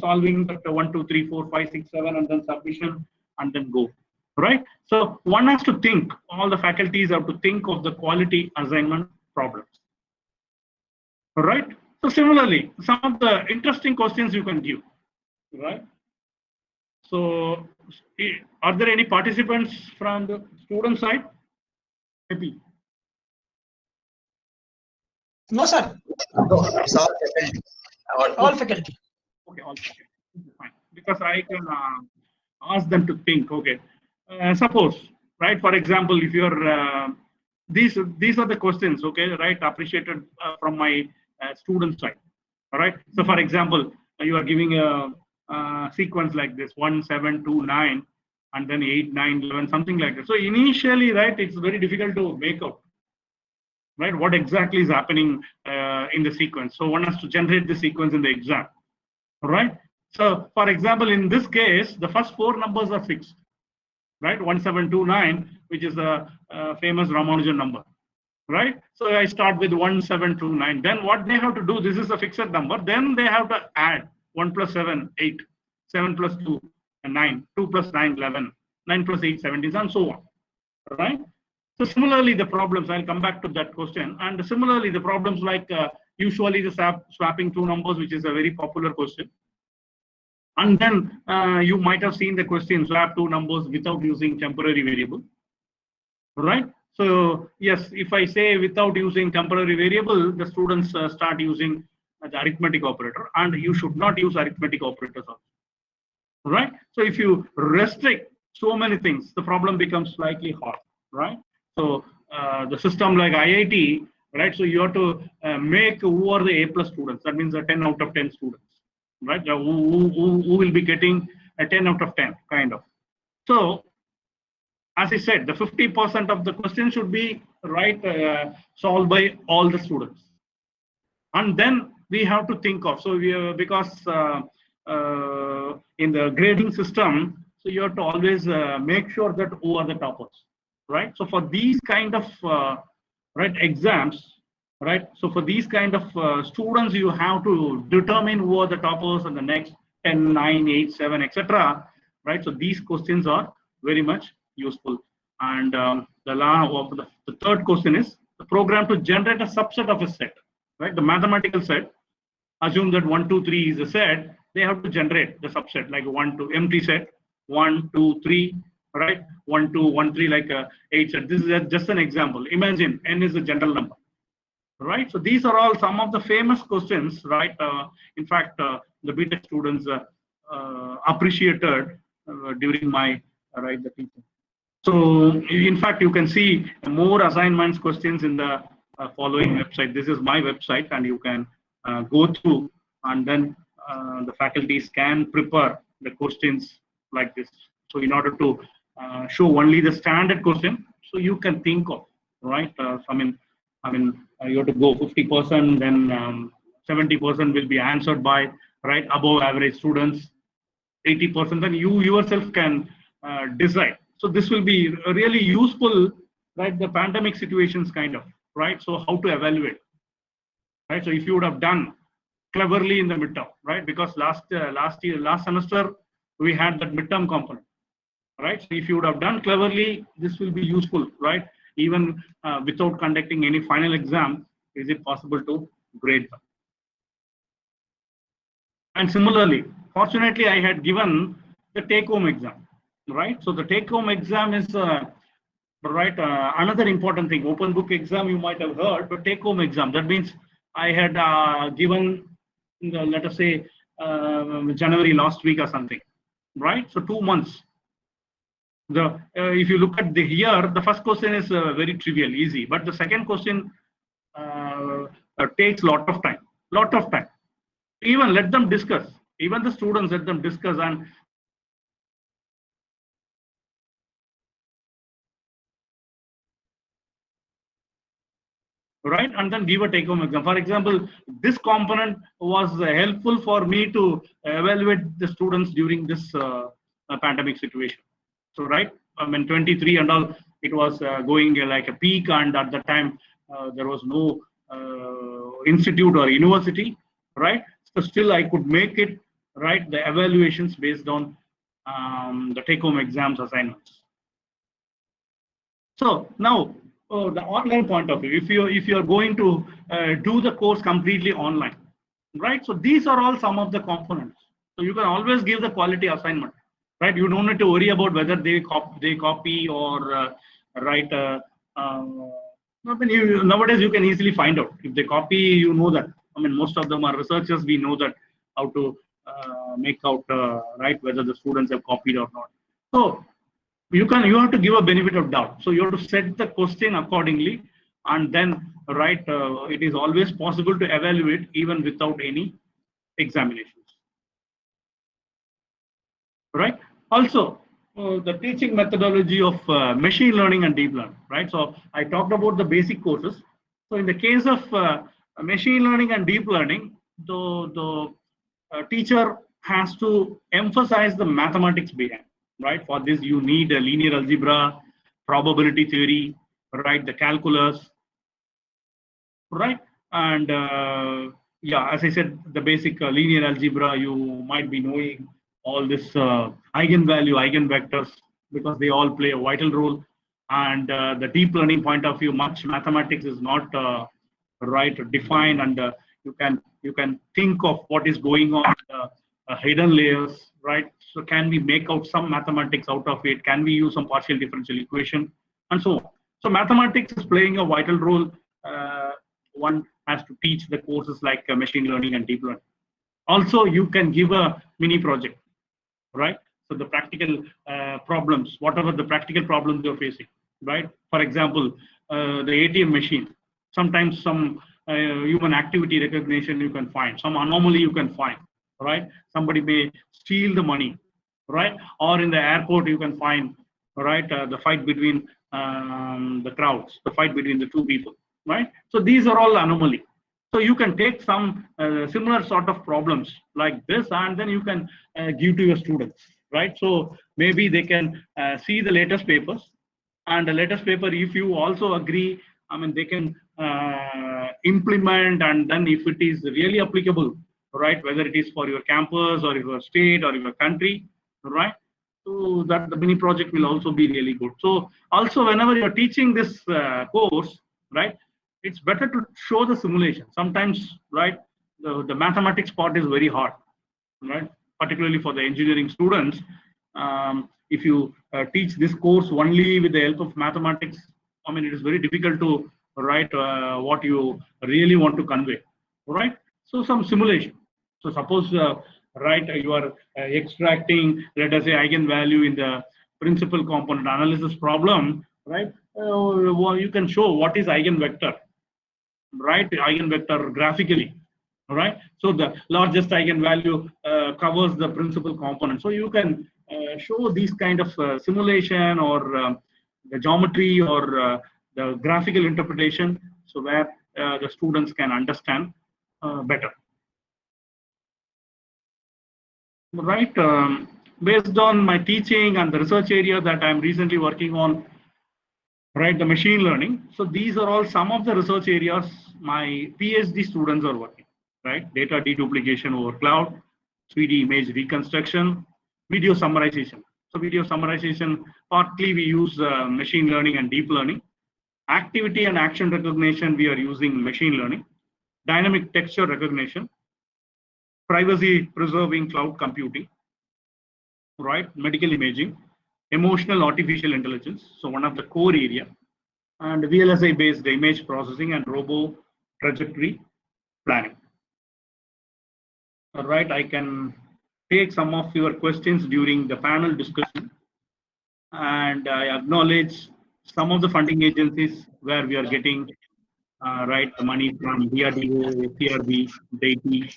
solving the 1, 2, 3, 4, 5, 6, 7, and then submission and then go, right? So one has to think. All the faculties have to think of the quality assignment problems, right? So similarly, some of the interesting questions you can give, right? So, are there any participants from the student side? Maybe. No, sir. No, it's all faculty. All faculty. Okay, all okay. Fine. Because I can ask them to think. Okay, suppose, right? For example, if you're these are the questions. Okay, right? Appreciated from my student side. All right. So, for example, you are giving a sequence like this 1, 7, 2, 9, and then 8, 9, 11, something like that. So initially, right, it's very difficult to make out, right, what exactly is happening in the sequence. So one has to generate the sequence in the exam, right? So for example, in this case, the first 4 numbers are fixed, right? 1729, which is a famous Ramanujan number, right? So I start with 1729. Then what they have to do, this is a fixed number. Then they have to add 1 plus 7, 8, 7 plus 2, 9, 2 plus 9, 11, 9 plus 8, 17, and so on, right? So similarly, the problems, I'll come back to that question. And similarly, the problems like usually the swapping 2 numbers, which is a very popular question. And then you might have seen the question, swap 2 numbers without using temporary variable, right? So yes, if I say without using temporary variable, the students start using the arithmetic operator, and you should not use arithmetic operators also, right? So if you restrict so many things, the problem becomes slightly hard, right? So the system like IIT, right? So you have to make who are the A+ students. That means the 10 out of 10 students, right? Who will be getting a 10 out of 10 kind of. So as I said, the 50% of the question should be solved by all the students, and then we have to think of, so because in the grading system, so you have to always make sure that who are the toppers, right? So for these kind of exams, right? So for these kind of students, you have to determine who are the toppers and the next 10, 9, 8, 7, etc. Right? So these questions are very much useful. And the third question is the program to generate a subset of a set, right? The mathematical set. Assume that 1, 2, 3 is a set. They have to generate the subset like 1, 2, empty set, 1, 2, 3, right? 1, 2, 1, 3, like a 8 set. This is just an example. Imagine n is a general number, right? So these are all some of the famous questions, right? In fact, the BTech students appreciated during my the teaching. So in fact, you can see more assignments questions in the following website. This is my website, and you can go through, and then the faculties can prepare the questions like this. So in order to show only the standard question, so you can think of, right? You have to go 50%, then 70% will be answered by above average students, 80%. Then you yourself can decide. So this will be really useful, right? The pandemic situations kind of, right? So how to evaluate, right? So if you would have done cleverly in the midterm, right? Because last semester we had that midterm component, right? So if you would have done cleverly, this will be useful, right? Even without conducting any final exam, is it possible to grade them? And similarly, fortunately, I had given the take-home exam, right? So the take-home exam is right. Another important thing, open book exam you might have heard, but take-home exam. That means I had given, let us say, January last week or something, right? So 2 months. The if you look at the here, the first question is very trivial, easy, but the second question takes lot of time, lot of time. Even let them discuss. Even the students, let them discuss, and right, and then give a take-home exam. For example, this component was helpful for me to evaluate the students during this pandemic situation. So right, I mean 23 and all, it was going like a peak, and at the time there was no institute or university, right? So still I could make it, right, the evaluations based on the take-home exams assignments. So now, the online point of view, if you are going to do the course completely online, right? So these are all some of the components. So you can always give the quality assignment, right? You don't need to worry about whether they copy or write. I mean, nowadays you can easily find out if they copy. You know that. I mean, most of them are researchers. We know that how to make out right whether the students have copied or not. So you have to give a benefit of doubt. So you have to set the question accordingly, and then right, it is always possible to evaluate even without any examinations, right? Also, the teaching methodology of machine learning and deep learning, right? So I talked about the basic courses. So in the case of machine learning and deep learning, the teacher has to emphasize the mathematics behind, right? For this, you need a linear algebra, probability theory, right? The calculus, right? And yeah, as I said, the basic linear algebra, you might be knowing all this eigenvalue, eigenvectors, because they all play a vital role. And the deep learning point of view, much mathematics is not right defined, and you can think of what is going on, hidden layers, right? So can we make out some mathematics out of it? Can we use some partial differential equation, and so on? So mathematics is playing a vital role. One has to teach the courses like machine learning and deep learning. Also, you can give a mini project, right? So the practical problems, whatever the practical problems you're facing, right? For example, the ATM machine, sometimes some human activity recognition you can find, some anomaly you can find, right? Somebody may steal the money, right? Or in the airport you can find, right, the fight between the crowds, the fight between the two people, right? So these are all anomaly. So you can take some similar sort of problems like this, and then you can give to your students, right? So maybe they can see the latest papers, and the latest paper, if you also agree, I mean, they can implement, and then if it is really applicable, right, whether it is for your campus or your state or your country, right? So that the mini project will also be really good. So also whenever you're teaching this course, right, it's better to show the simulation. Sometimes, right, the mathematics part is very hard, right? Particularly for the engineering students. If you teach this course only with the help of mathematics, I mean, it is very difficult to write what you really want to convey, right? So some simulation. So suppose, right, you are extracting, let us say, eigenvalue in the principal component analysis problem, right? Well, you can show what is eigenvector, right? Eigenvector graphically, right? So the largest eigenvalue covers the principal component. So you can show these kind of simulation, or the geometry, or the graphical interpretation, so where the students can understand better, right? Based on my teaching and the research area that I'm recently working on, right, the machine learning. So these are all some of the research areas my PhD students are working, right? Data deduplication over cloud, 3D image reconstruction, video summarization. So video summarization, partly we use machine learning and deep learning. Activity and action recognition, we are using machine learning. Dynamic texture recognition, privacy preserving cloud computing, right? Medical imaging, emotional artificial intelligence. So one of the core area, and VLSI based image processing and robo trajectory planning. All right, I can take some of your questions during the panel discussion, and I acknowledge some of the funding agencies where we are getting right the money from DRDO, CRB, DAITI,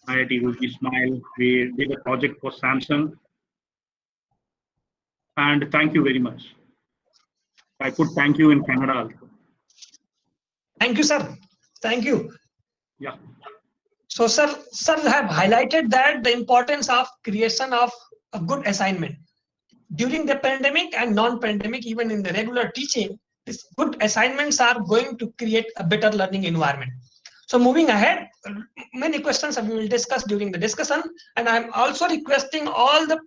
IIT Roorkee Smile. We did a project for Samsung, and thank you very much. I could thank you in Canada also. Thank you, sir. Thank you. Yeah. So, sir have highlighted that the importance of creation of a good assignment during the pandemic and non-pandemic, even in the regular teaching. These good assignments are going to create a better learning environment. So, moving ahead, many questions we will discuss during the discussion, and I'm also requesting all the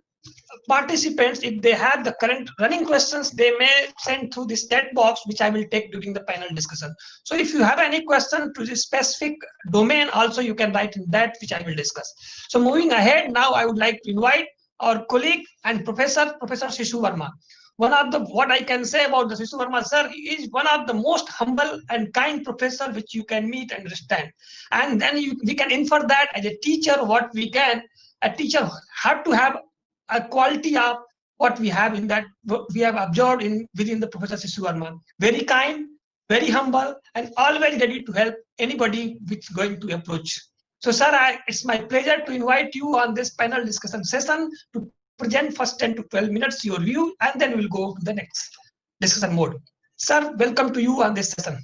participants, if they have the current running questions, they may send through this chat box, which I will take during the panel discussion. So if you have any question to this specific domain, also you can write in that, which I will discuss. So moving ahead, now I would like to invite our colleague and Professor Shishu Verma. What I can say about the Shishu Verma sir is one of the most humble and kind professor which you can meet and understand. And then we can infer that as a teacher, a teacher have to have a quality of what we have in that we have observed within the Professor Shishu Verma. Very kind, very humble, and always ready to help anybody which is going to approach. So, sir, it's my pleasure to invite you on this panel discussion session to present first 10 to 12 minutes your view, and then we'll go to the next discussion mode. Sir, welcome to you on this session.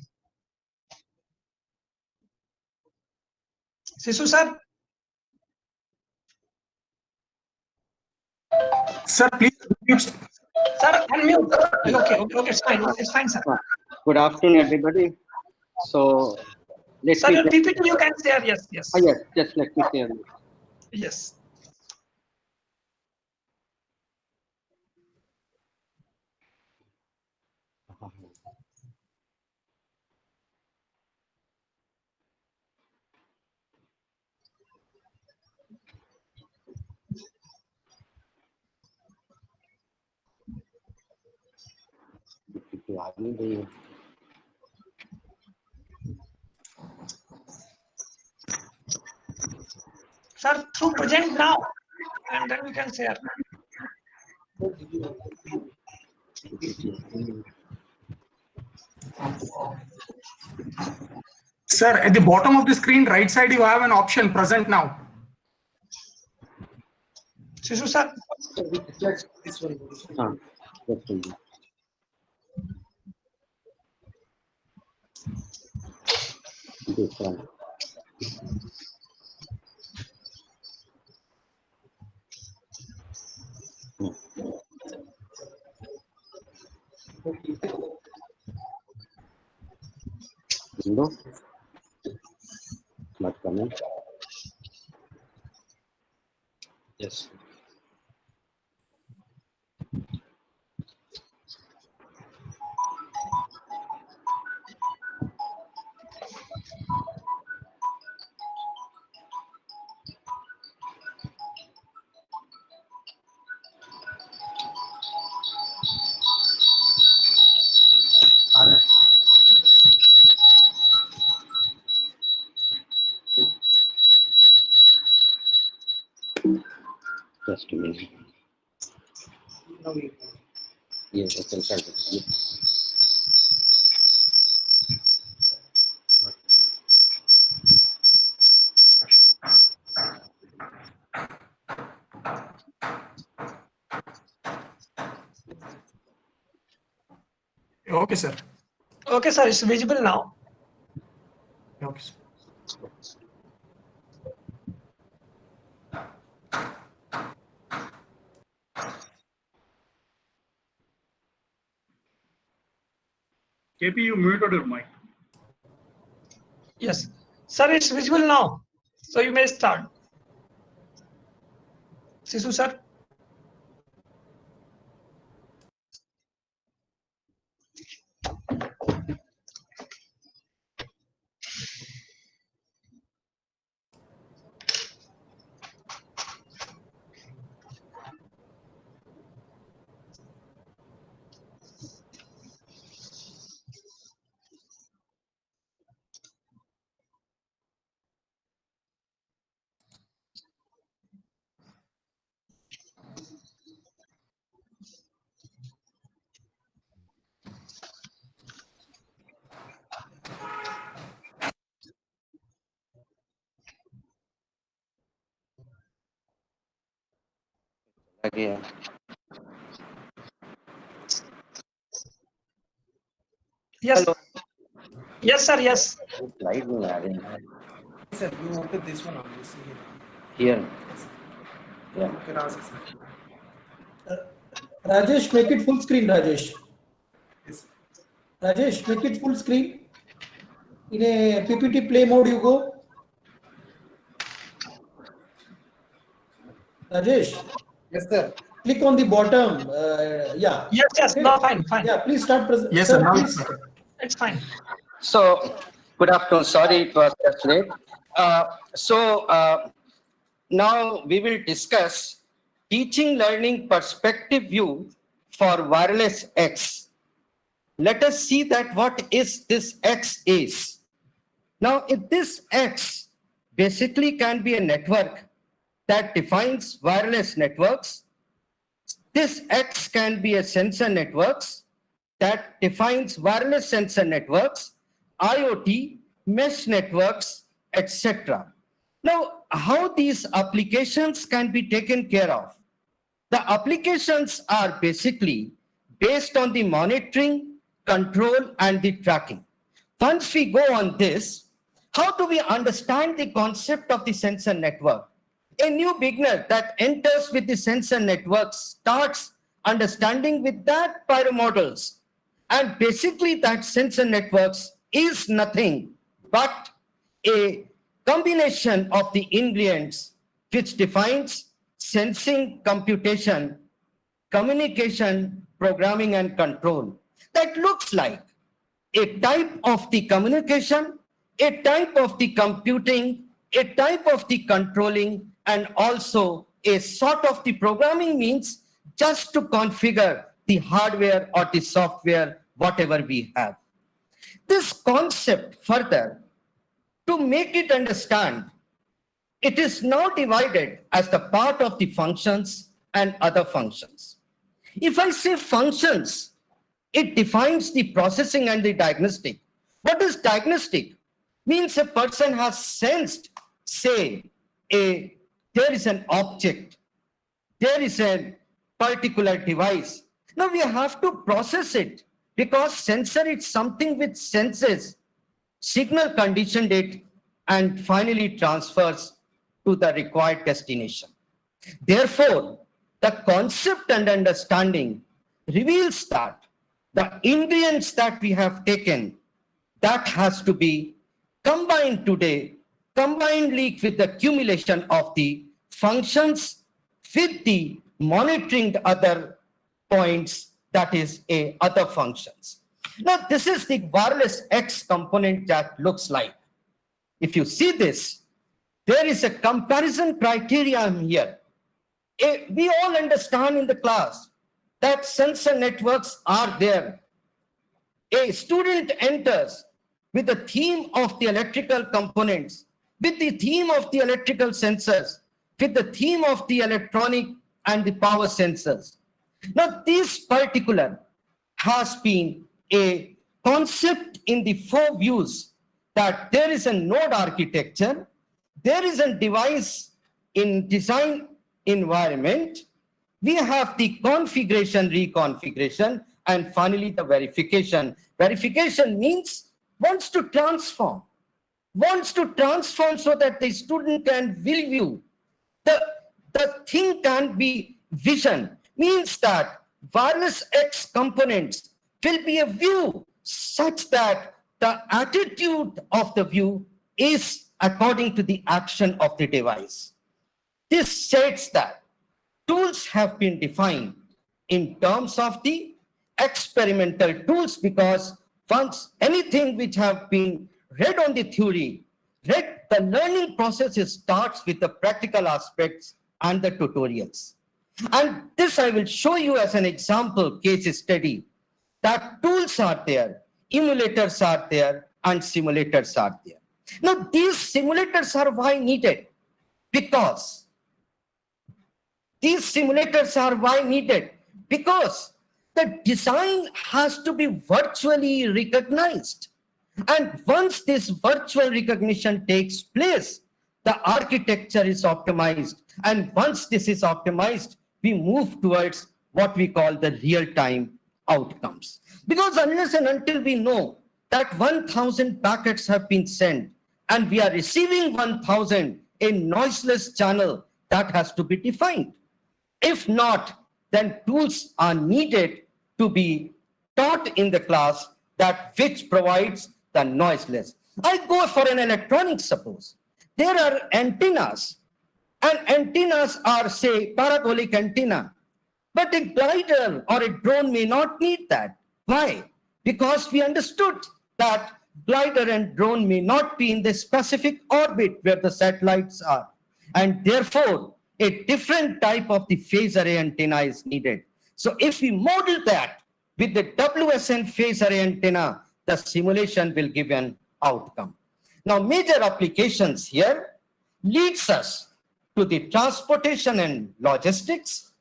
Shishu sir. Sir, please unmute. Sir, unmute. Okay, it's fine, sir. Good afternoon, everybody. So, let's sir, PPT you can share. Yes. Yes, just let me share. Yes. Sir, through present now, and then we can share. Sir, at the bottom of the screen, right side, you have an option present now. Shishu sir. Window. Not coming. Yes. Just a minute. Yes, I can start it. Okay, sir. Okay, sir, it's visible now. Okay, sir. KP, you muted your mic. Yes. Sir, it's visible now. So you may start. Shishu sir. Again. Yes. Hello. Yes, sir. Yes. Slide में आ रहे हैं. Sir, you wanted this one only. See Here. here. You can ask, sir. Rajesh, make it full screen, Rajesh. Yes. Rajesh, make it full screen. In a PPT play mode, you go. Rajesh, Yes, sir. click on the bottom. Yeah. Yes. Yes. Okay. No, fine. Fine. Yeah, please start. Yes, sir. Now Please. it's It's fine. So, good afternoon. Sorry it was just late. Now we will discuss teaching learning perspective view for wireless X. Let us see that what is this X is. Now, if this X basically can be a network that defines wireless networks, this X can be a sensor networks that defines wireless sensor networks, IoT, mesh networks, etc. Now, how these applications can be taken care of? The applications are basically based on the monitoring, control, and the tracking. Once we go on this, how do we understand the concept of the sensor network? A new beginner that enters with the sensor network starts understanding with that pyro models. And basically that sensor networks is nothing but a combination of the ingredients which defines sensing, computation, communication, programming, and control. That looks like a type of the communication, a type of the computing, a type of the controlling, and also a sort of the programming means just to configure the hardware or the software, whatever we have. This concept further, to make it understand, it is now divided as the part of the functions and other functions. If I say functions, it defines the processing and the diagnostic. What is diagnostic? Means a person has sensed, say, there is an object, there is a particular device. Now we have to process it because sensor is something which senses, signal conditioned it, and finally transfers to the required destination. Therefore, the concept and understanding reveals that the ingredients that we have taken, that has to be combined today, combinedly with the accumulation of the functions with the monitoring the other points, that is other functions. Now, this is the wireless X component that looks like. If you see this, there is a comparison criterion here. We all understand in the class that sensor networks are there. A student enters with the theme of the electrical components, with the theme of the electrical sensors, with the theme of the electronic and the power sensors. Now, this particular has been a concept in the 4 views that there is a node architecture, there is a device in design environment, we have the configuration, reconfiguration, and finally the verification. Verification means wants to transform so that the student can view. The thing can be vision, means that wireless X components will be a view such that the attitude of the view is according to the action of the device. This states that tools have been defined in terms of the experimental tools, because once anything which have been read on the theory, the learning process starts with the practical aspects and the tutorials. And this I will show you as an example case study, that tools are there, emulators are there, and simulators are there. Now, these simulators are why needed? Because the design has to be virtually recognized. And once this virtual recognition takes place, the architecture is optimized. And once this is optimized, we move towards what we call the real-time outcomes. Because unless and until we know that 1,000 packets have been sent and we are receiving 1,000 in noiseless channel, that has to be defined. If not, then tools are needed to be taught in the class that which provides the noiseless. I go for an electronic, suppose. There are antennas, and antennas are, say, parabolic antenna. But a glider or a drone may not need that. Why? Because we understood that glider and drone may not be in the specific orbit where the satellites are. And therefore, a different type of the phase array antenna is needed. So if we model that with the WSN phase array antenna, the simulation will give an outcome. Now, major applications here leads us to the transportation and logistics,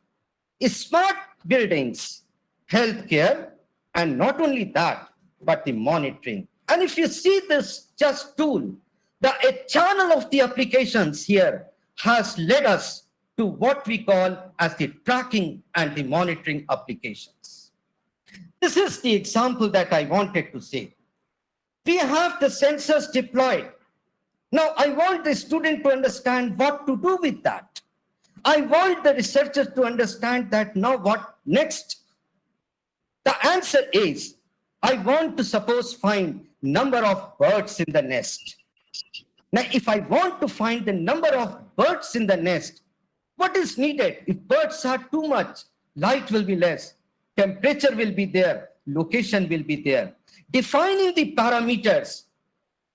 smart buildings, healthcare, and not only that, but the monitoring. And if you see this just tool, a channel of the applications here has led us to what we call as the tracking and the monitoring applications. This is the example that I wanted to say. We have the sensors deployed. Now, I want the student to understand what to do with that. I want the researchers to understand that now what next? The answer is, I want to suppose find number of birds in the nest. Now, if I want to find the number of birds in the nest, what is needed? If birds are too much, light will be less, temperature will be there, location will be there. Defining the parameters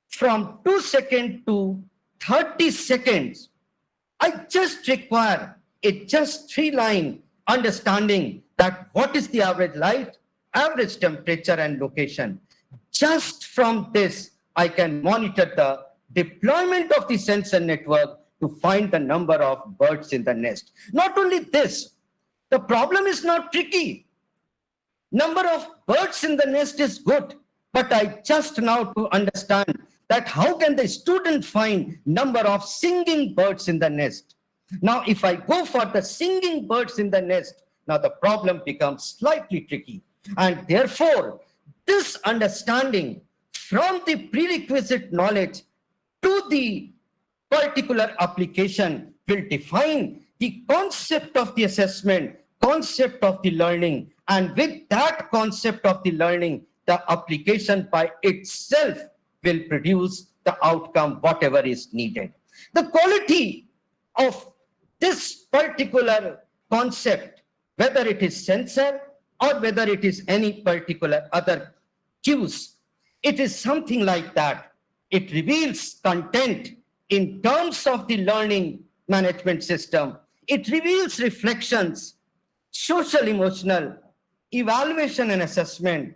from 2 seconds to 30 seconds, I just require a just 3-line understanding that what is the average light, average temperature and location. Just from this, I can monitor the deployment of the sensor network to find the number of birds in the nest. Not only this, the problem is not tricky. Number of birds in the nest is good, but I just now to understand that how can the student find number of singing birds in the nest? Now, if I go for the singing birds in the nest, now the problem becomes slightly tricky. And therefore, this understanding from the prerequisite knowledge to the particular application will define the concept of the assessment, concept of the learning, and with that concept of the learning, the application by itself will produce the outcome, whatever is needed. The quality of this particular concept, whether it is sensor or whether it is any particular other cues, it is something like that. It reveals content in terms of the learning management system. It reveals reflections, social emotional, evaluation and assessment,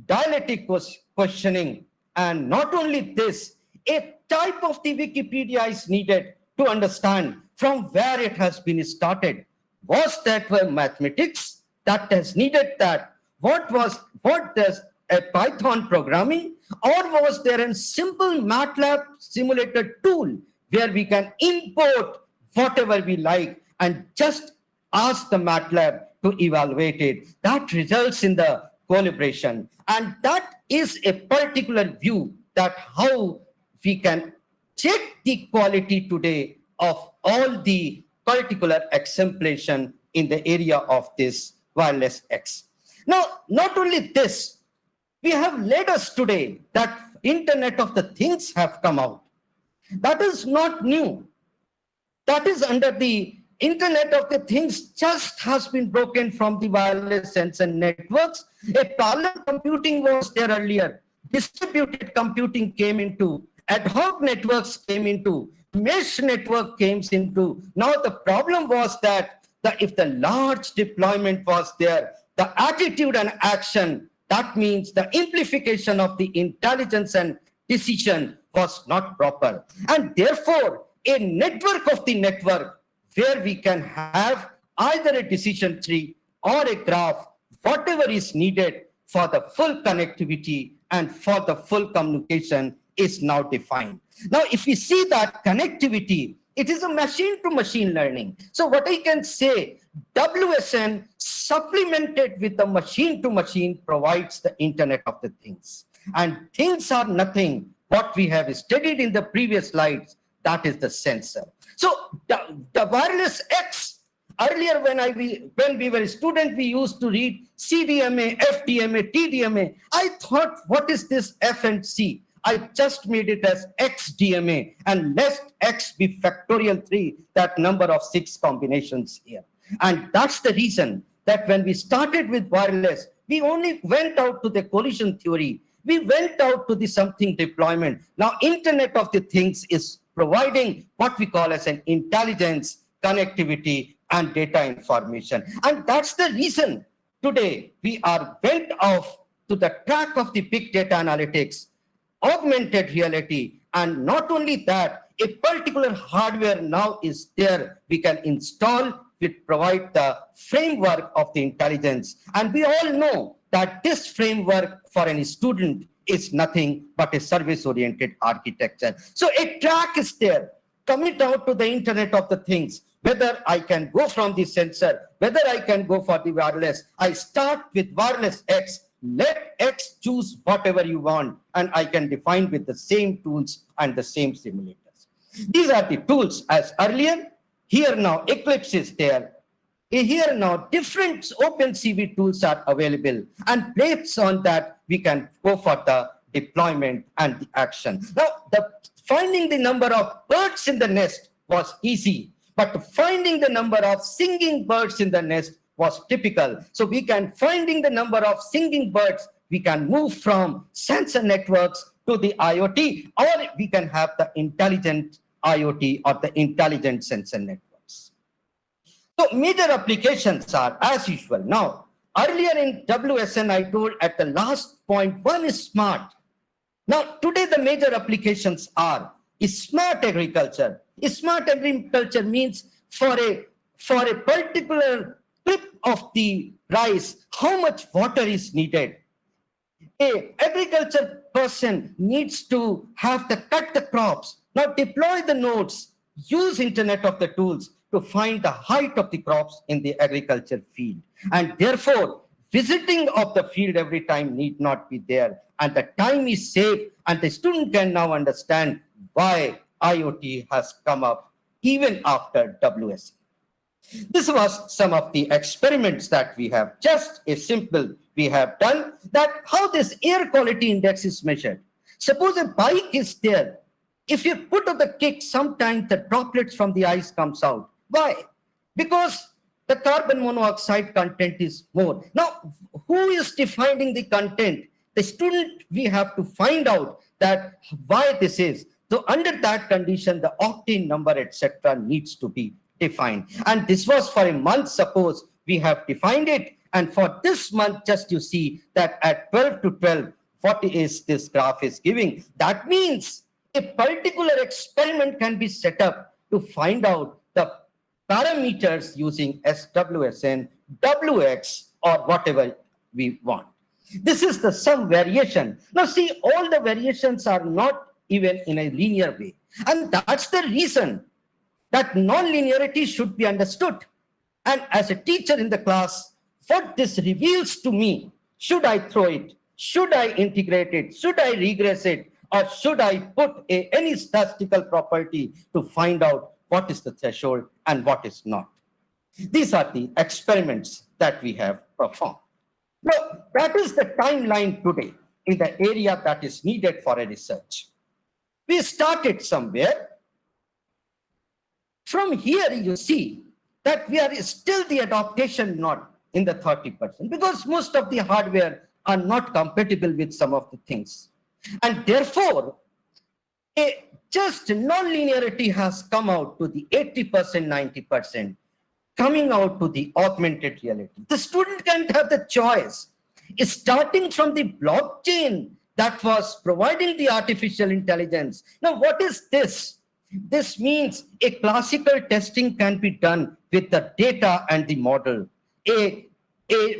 dialectic questioning, and not only this, a type of the Wikipedia is needed to understand from where it has been started. Was that were mathematics that has needed that? What does a Python programming, or was there a simple MATLAB simulator tool where we can import whatever we like and just ask the MATLAB to evaluate it? That results in the collaboration. And that is a particular view that how we can check the quality today of all the particular exemplation in the area of this wireless X. Now, not only this, we have led us today that Internet of the Things have come out. That is not new. That is under the Internet of the Things just has been broken from the wireless sensor networks. A parallel computing was there earlier. Distributed computing came into, ad hoc networks came into, mesh network came into. Now the problem was that if the large deployment was there, the attitude and action, that means the amplification of the intelligence and decision was not proper. And therefore, a network of the network where we can have either a decision tree or a graph, whatever is needed for the full connectivity and for the full communication is now defined. Now, if we see that connectivity It is a machine to machine learning. So what I can say, WSN supplemented with the machine to machine provides the Internet of the Things. And things are nothing what we have studied in the previous slides, that is the sensor. So the wireless X, earlier when we were students, we used to read CDMA, FDMA, TDMA. I thought, what is this F and C? I just made it as XDMA, and let X be factorial 3, that number of 6 combinations here. And that's the reason that when we started with wireless, we only went out to the collision theory. We went out to the something deployment. Now, Internet of the Things is providing what we call as an intelligence, connectivity, and data information. And that's the reason today we are went off to the track of the big data analytics, augmented reality, and not only that, a particular hardware now is there we can install, which provide the framework of the intelligence. And we all know that this framework for any student is nothing but a service-oriented architecture. So a track is there. Commit out to the Internet of the Things. Whether I can go from the sensor, whether I can go for the wireless. I start with wireless X. Let X choose whatever you want, and I can define with the same tools and the same simulators. These are the tools as earlier. Here now Eclipse is there. Here now different OpenCV tools are available, and based on that we can go for the deployment and the action. Now, finding the number of birds in the nest was easy, but finding the number of singing birds in the nest was typical. So we can finding the number of singing birds, we can move from sensor networks to the IoT, or we can have the intelligent IoT or the intelligent sensor networks. So major applications are as usual. Now, earlier in WSN, I told at the last point, one is smart. Now, today the major applications are smart agriculture. Smart agriculture means for a particular clip of the rice, how much water is needed. A agriculture person needs to have to cut the crops. Now deploy the nodes, use Internet of the Tools to find the height of the crops in the agriculture field. And therefore, visiting of the field every time need not be there. And the time is saved, and the student can now understand why IoT has come up even after WSN. This was some of the experiments that we have, just a simple we have done, that how this air quality index is measured. Suppose a bike is there. If you put on the kick, sometimes the droplets from the ice comes out. Why? Because the carbon monoxide content is more. Now, who is defining the content? The student, we have to find out that why this is. So under that condition, the octane number, etc., needs to be defined. And this was for a month, suppose we have defined it. And for this month, just you see that at 12 to 12, what is this graph is giving. That means a particular experiment can be set up to find out the parameters using SWSN, WX, or whatever we want. This is the some variation. Now see, all the variations are not even in a linear way. And that's the reason that non-linearity should be understood. And as a teacher in the class, what this reveals to me, should I throw it? Should I integrate it? Should I regress it? Or should I put any statistical property to find out what is the threshold and what is not? These are the experiments that we have performed. Now, that is the timeline today in the area that is needed for a research. We started somewhere. From here, you see that we are still the adaptation not in the 30%, because most of the hardware are not compatible with some of the things. And therefore, just non-linearity has come out to the 80%, 90%, coming out to the augmented reality. The student can't have the choice. Starting from the blockchain that was providing the artificial intelligence. Now, what is this? This means a classical testing can be done with the data and the model. A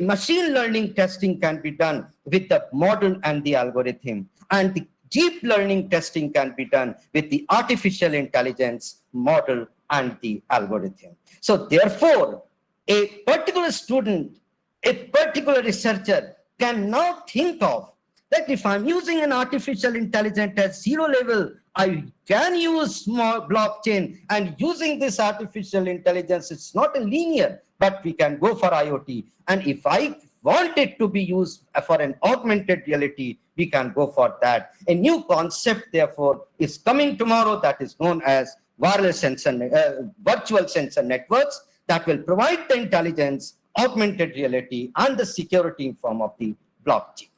machine learning testing can be done with the model and the algorithm. And deep learning testing can be done with the artificial intelligence model and the algorithm. So therefore, a particular student, a particular researcher can now think of that if I'm using an artificial intelligence at 0 level, I can use small blockchain, and using this artificial intelligence, it's not a linear, but we can go for IoT. And if I want it to be used for an augmented reality, we can go for that. A new concept, therefore, is coming tomorrow that is known as wireless sensor, virtual sensor networks that will provide the intelligence, augmented reality, and the security in form of the blockchain.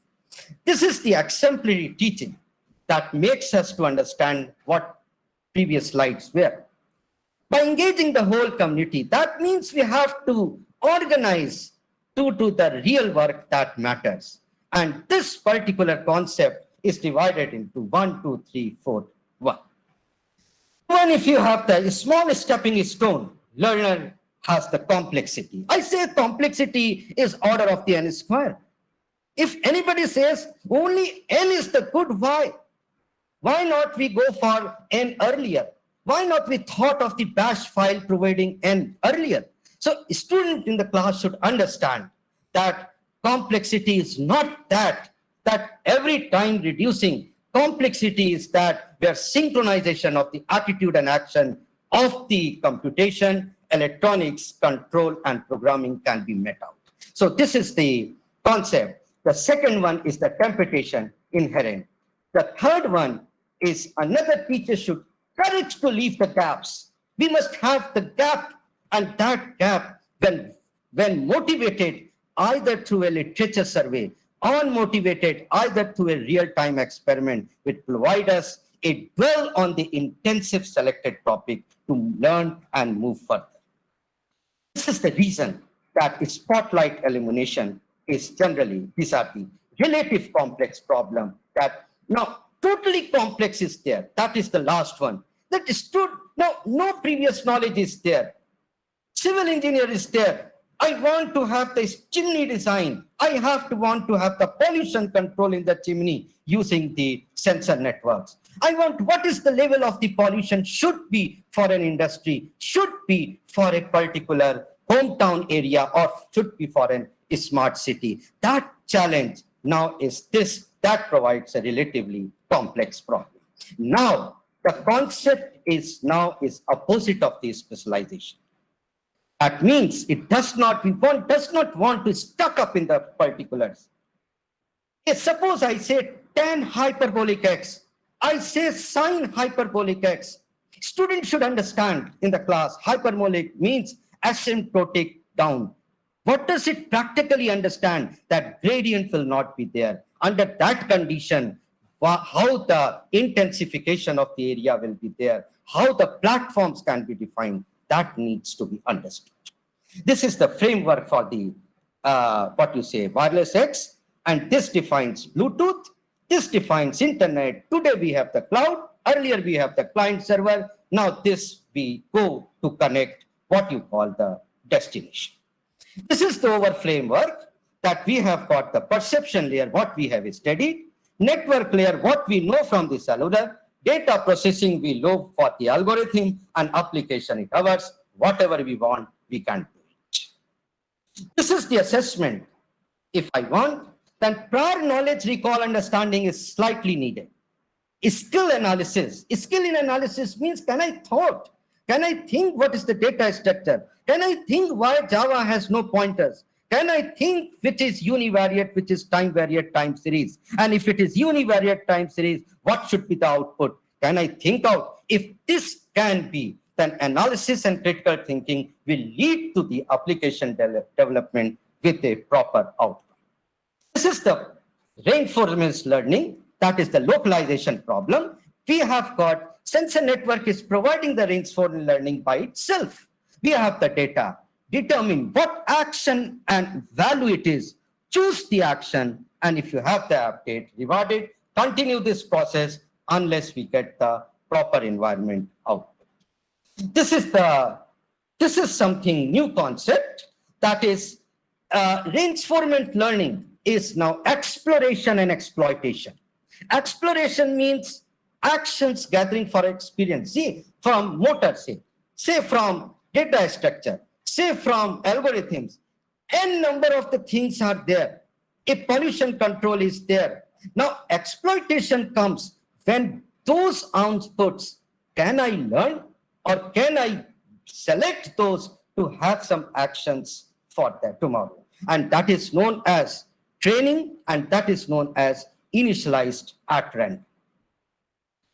This is the exemplary teaching that makes us to understand what previous slides were. By engaging the whole community, that means we have to organize to do the real work that matters. And this particular concept is divided into 1, 2, 3, 4, 1. Even if you have the small stepping stone, learner has the complexity. I say complexity is order of the n square. If anybody says only n is the good, why not we go for n earlier? Why not we thought of the bash file providing n earlier? So a student in the class should understand that complexity is not that every time reducing. Complexity is that where synchronization of the attitude and action of the computation, electronics, control, and programming can be met out. So this is the concept. The second one is the computation inherent. The third one is another teacher should courage to leave the gaps. We must have the gap, and that gap, when motivated either through a literature survey or motivated either through a real-time experiment, will provide us a dwell on the intensive selected topic to learn and move further. This is the reason that spotlight elimination is generally, these are the relative complex problem that now totally complex is there. That is the last one. That is true. Now, no previous knowledge is there. Civil engineer is there. I want to have this chimney design. I want to have the pollution control in the chimney using the sensor networks. I want what is the level of the pollution should be for an industry, should be for a particular hometown area, or should be for a smart city. That challenge now is this, that provides a relatively complex problem. Now, the concept is opposite of the specialization. That means it does not want to stuck up in the particulars. If suppose I say tan hyperbolic x, I say sine hyperbolic x. Students should understand in the class, hyperbolic means asymptotic down. What does it practically understand? That gradient will not be there. Under that condition, how the intensification of the area will be there, how the platforms can be defined, that needs to be understood. This is the framework for the, wireless X, and this defines Bluetooth, this defines internet. Today we have the cloud, earlier we have the client server, now this we go to connect what you call the destination. This is the over framework that we have got the perception layer, what we have studied, network layer, what we know from the cellular, data processing we know for the algorithm, and application it ours, whatever we want, we can do it. This is the assessment. If I want, then prior knowledge, recall, understanding is slightly needed. Skill analysis. Skill in analysis means can I thought? Can I think what is the data structure? Can I think why Java has no pointers? Can I think which is univariate, which is time variate time series? And if it is univariate time series, what should be the output? Can I think out? If this can be, then analysis and critical thinking will lead to the application development with a proper outcome. This is the reinforcement learning, that is the localization problem. We have got sensor network is providing the reinforcement learning by itself. We have the data, determine what action and value it is, choose the action, and if you have the update, reward it, continue this process unless we get the proper environment output. This is something new concept, that is reinforcement learning is now exploration and exploitation. Exploration means actions gathering for experience. See, from motor, say from data structure, say from algorithms, n number of the things are there. A pollution control is there. Now, exploitation comes when those outputs, can I learn or can I select those to have some actions for that tomorrow? And that is known as training, and that is known as initialized at random.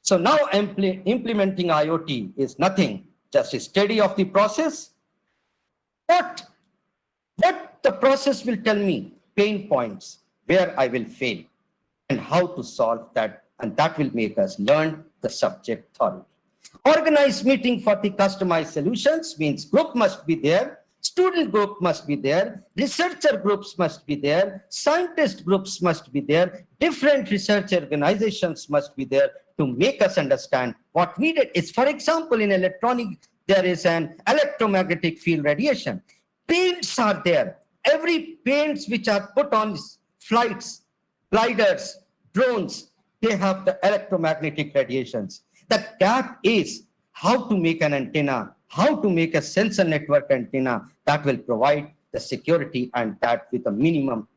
So now implementing IoT is nothing, just a study of the process. What the process will tell me, pain points, where I will fail, and how to solve that, and that will make us learn the subject thoroughly. Organized meeting for the customized solutions means group must be there, student group must be there, researcher groups must be there, scientist groups must be there, different research organizations must be there to make us understand what needed is. For example, in electronic, there is an electromagnetic field radiation. Paints are there. Every paints which are put on flights, gliders, drones, they have the electromagnetic radiations. The gap is how to make an antenna, how to make a sensor network antenna that will provide the security and that with a minimum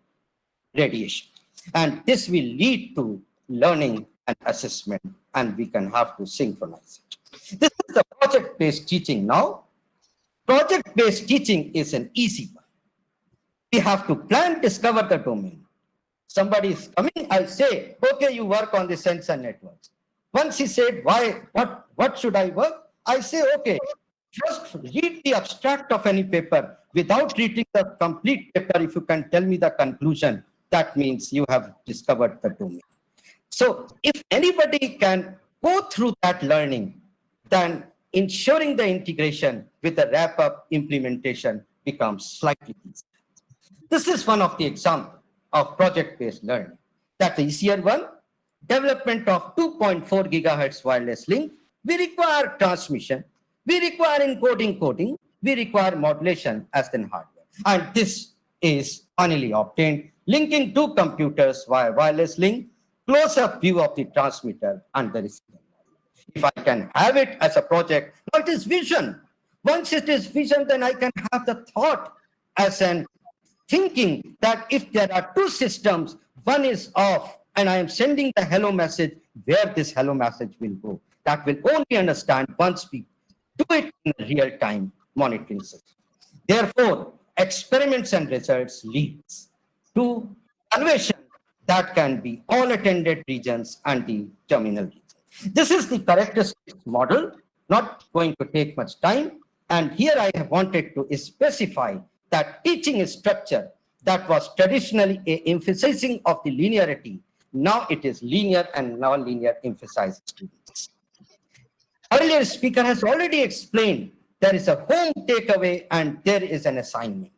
radiation. And this will lead to learning and assessment, and we can have to synchronize it. This is the project-based teaching now. Project-based teaching is an easy one. We have to plan, discover the domain. Somebody is coming, I say, okay, you work on the sensor networks. Once he said, why, what should I work? I say, okay, first read the abstract of any paper. Without reading the complete paper, if you can tell me the conclusion, that means you have discovered the domain. So if anybody can go through that learning, then ensuring the integration with the wrap-up implementation becomes slightly easier. This is one of the examples of project-based learning. That's the easier one. Development of 2.4 gigahertz wireless link. We require transmission. We require encoding, coding. We require modulation as in hardware. And this is finally obtained, linking two computers via wireless link, close-up view of the transmitter and the receiver. If I can have it as a project, now it is vision. Once it is vision, then I can have the thought as an thinking that if there are two systems, one is off, and I am sending the hello message, where this hello message will go. That will only understand once we do it in a real-time monitoring system. Therefore, experiments and results leads to evaluation that can be all attended regions and the terminal region. This is the characteristics model, not going to take much time. And here I have wanted to specify that teaching structure that was traditionally a emphasizing of the linearity, now it is linear and non-linear emphasized students. Earlier speaker has already explained there is a home takeaway and there is an assignment.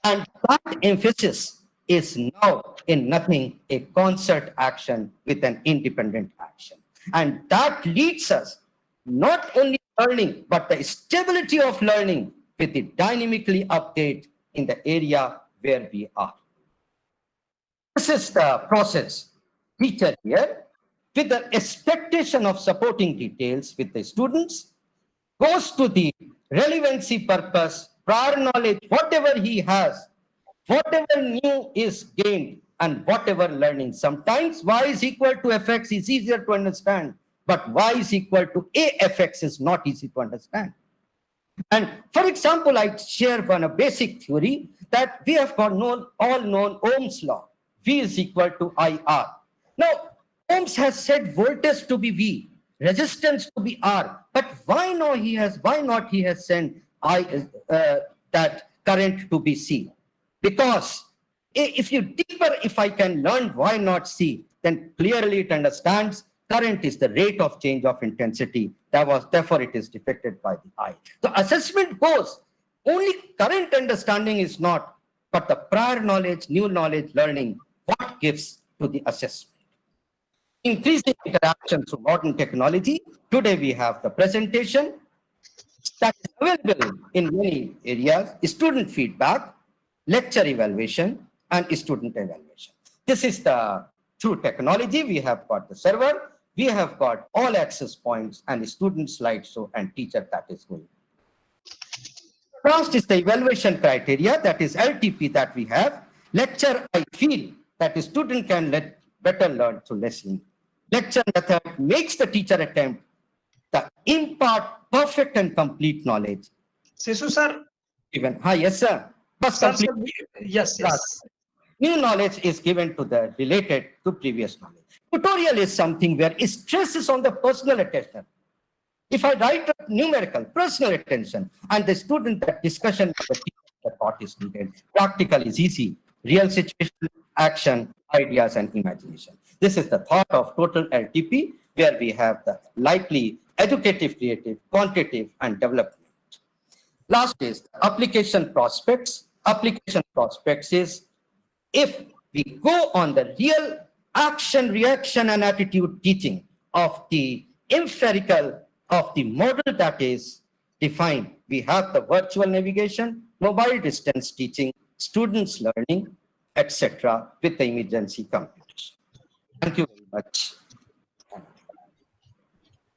And that emphasis is now in nothing a concert action with an independent action. And that leads us not only learning, but the stability of learning with the dynamically update in the area where we are. This is the process. Teacher here, with the expectation of supporting details with the students, goes to the relevancy purpose, prior knowledge, whatever he has, whatever new is gained, and whatever learning. Sometimes y is equal to fx is easier to understand, but y is equal to afx is not easy to understand. And for example, I share a basic theory that we have got all known Ohm's law. V is equal to IR. Now, Ohms has said voltage to be V, resistance to be R, but why not he has said that current to be C? Because if I can learn why not C, then clearly it understands current is the rate of change of intensity. Therefore it is depicted by the I. The assessment goes, only current understanding is not, but the prior knowledge, new knowledge learning, what gives to the assessment. Increasing interaction through modern technology. Today we have the presentation that is available in many areas, student feedback, lecture evaluation, and student evaluation. This is the Through technology, we have got the server, we have got all access points and the student slideshow and teacher that is going. Last is the evaluation criteria, that is LTP that we have. Lecture, I feel that the student can better learn through listening. Lecture method makes the teacher attempt to impart perfect and complete knowledge. Sisu sir. Even, yes sir. Sir, yes. New knowledge is given to the related to previous knowledge. Tutorial is something where stress is on the personal attention. If I write a numerical, personal attention, and the student that discussion with the teacher, the thought is needed. Practical is easy. Real situation, action, ideas, and imagination. This is the thought of total LTP, where we have the lively, educative, creative, quantitative, and development. Last is application prospects. Application prospects is if we go on the real action, reaction, and attitude teaching of the empirical of the model that is defined. We have the virtual navigation, mobile distance teaching, students learning, etc. with the emergency computation. Thank you very much.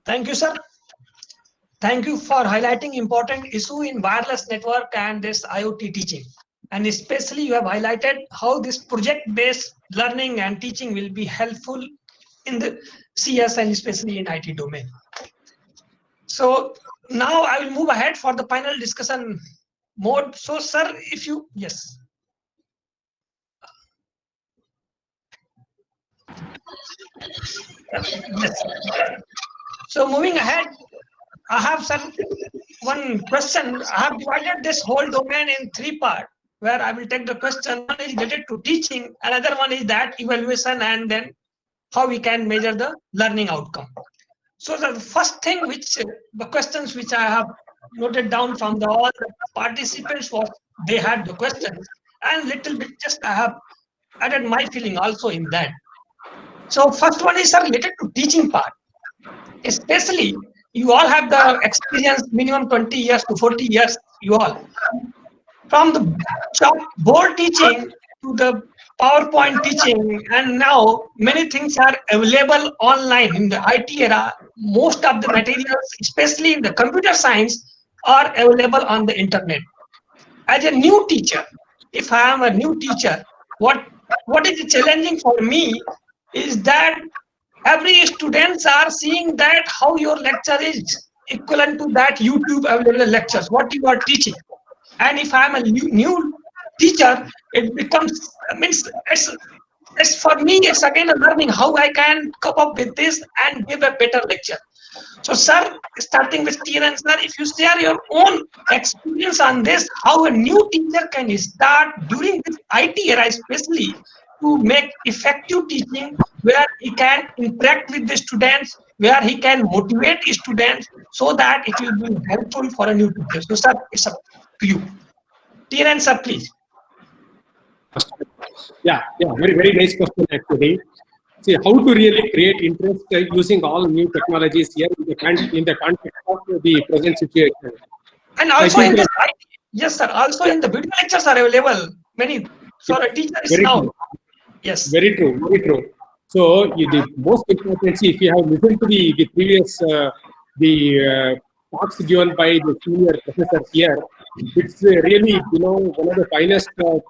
Thank you, sir. Thank you for highlighting important issue in wireless network and this IoT teaching. And especially you have highlighted how this project-based learning and teaching will be helpful in the CS and especially in IT domain. So now I will move ahead for the panel discussion mode. So sir, if you, yes. Yes. So moving ahead, I have one question. I have divided this whole domain in 3 parts, where I will take the question. One is related to teaching, another one is that evaluation, and then how we can measure the learning outcome. So the first thing the questions which I have noted down from all the participants was they had the questions, and little bit just I have added my feeling also in that. So first one is related to teaching part. Especially you all have the experience minimum 20 years to 40 years, you all. From the board teaching to the PowerPoint teaching, and now many things are available online in the IT era. Most of the materials, especially in the computer science, are available on the internet. As a new teacher, if I am a new teacher, what is challenging for me is that every students are seeing that how your lecture is equivalent to that YouTube available lectures, what you are teaching. And if I'm a new teacher, it becomes, it's for me, it's again a learning how I can cope up with this and give a better lecture. So sir, starting with Tiran sir, if you share your own experience on this, how a new teacher can start during this IT era especially to make effective teaching, where he can interact with the students, where he can motivate students so that it will be helpful for a new teacher. So sir, it's up to you. Tiran sir, please. Yeah, very nice question actually. See, how to really create interest using all new technologies here in the context of the present situation. And also in this, yes sir, also in the video lectures are available, many, so a teacher is now. True. Yes. Very true. So the most important, see, if you have listened to the previous talks given by the senior professors here, it's really one of the finest talks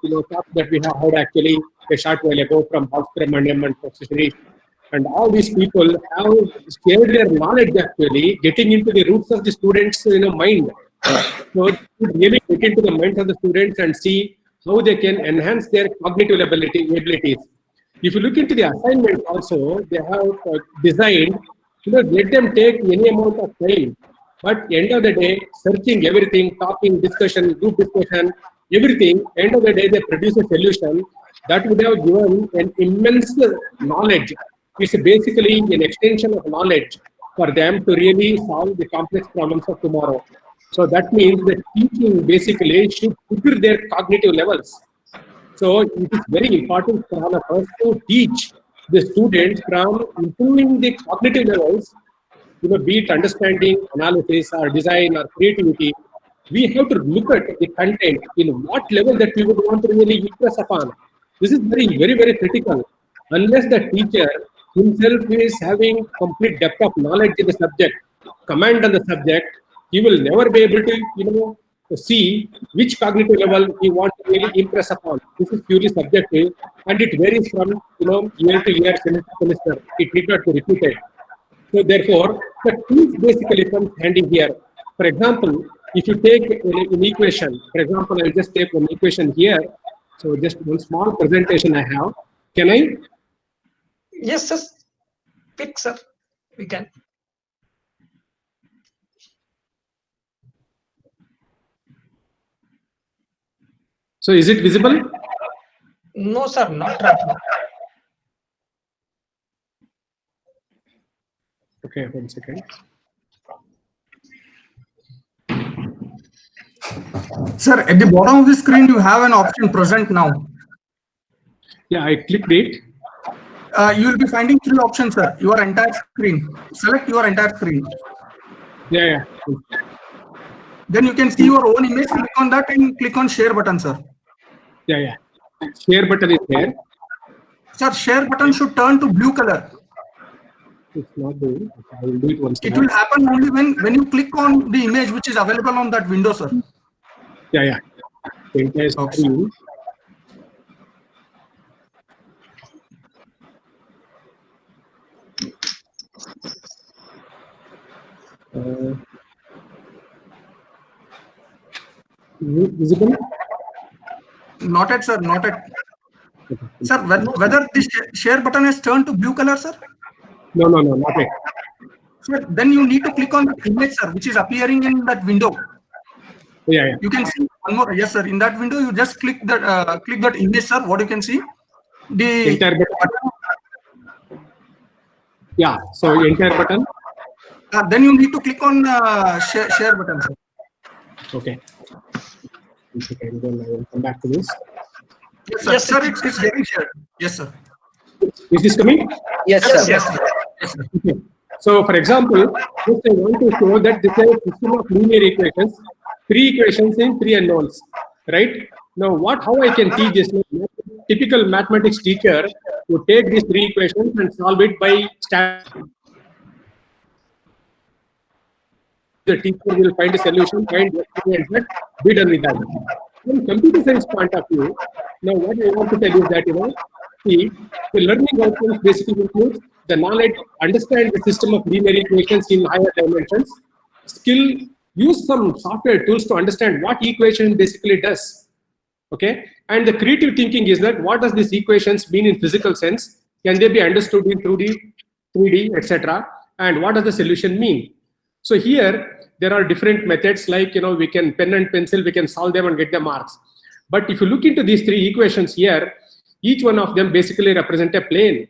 that we have heard actually a short while ago from Bhaskaramaniyam and Professor Shirish. And all these people have shared their knowledge actually, getting into the roots of the students' mind. So really get into the minds of the students and see how they can enhance their cognitive abilities. If you look into the assignment also, they have designed, let them take any amount of time. But end of the day, searching everything, talking, discussion, group discussion, everything, end of the day, they produce a solution that would have given an immense knowledge. It's basically an extension of knowledge for them to really solve the complex problems of tomorrow. So that means that teaching basically should trigger their cognitive levels. So it is very important for all of us to teach the students from improving the cognitive levels, be it understanding, analysis, or design, or creativity. We have to look at the content in what level that we would want to really impress upon. This is very critical. unless the teacher himself is having complete depth of knowledge in the subject, command on the subject, he will never be able to, see which cognitive level he wants to really impress upon. This is purely subjective, and it varies from, year to year, semester to semester. It need not be repeated. So therefore, the tools basically comes handy here. For example, if you take an equation, for example, I'll just take one equation here. So just one small presentation I have. Can I? Yes, just pick, sir. We can. So is it visible? No, sir, not right now. Okay, 1 second. Sir, at the bottom of the screen, you have an option present now. Yeah, I clicked it. You will be finding 3 options, sir. Your entire screen. Select your entire screen. Yeah. Then you can see your own image. Click on that and click on share button, sir. Yeah. Share button is there. Sir, share button should turn to blue color. It's not doing. I will do it once. It will happen only when you click on the image which is available on that window, sir. Yeah. The entire screen. Visible? Not yet, sir. Not yet. Sir, whether the share button has turned to blue color, sir? No, not yet. Sir, then you need to click on the image, sir, which is appearing in that window. Yeah. You can see one more. Yes, sir. In that window, you just click that image, sir. What you can see? The entire button. Yeah. So entire button. Then you need to click on share button, sir. Okay. Then I will come back to this. Yes, sir. Yes, sir. It's getting shared. Yes, sir. Is this coming? Yes, sir. Yes, sir. Yes, sir. Okay. So, for example, just I want to show that this is a system of linear equations, 3 equations in 3 unknowns, right? Now, how I can teach this? Typical mathematics teacher would take these 3 equations and solve it by the teacher will find a solution, find the and be done with that. From computer science point of view, now what I want to tell you is that, see, the learning outcomes basically includes the knowledge, understand the system of linear equations in higher dimensions, skill, use some software tools to understand what equation basically does. Okay, and the creative thinking is that what does these equations mean in physical sense? Can they be understood in 2D, 3D, etc.? And what does the solution mean? So here there are different methods like, we can pen and pencil, we can solve them and get the marks. But if you look into these 3 equations here, each one of them basically represent a plane.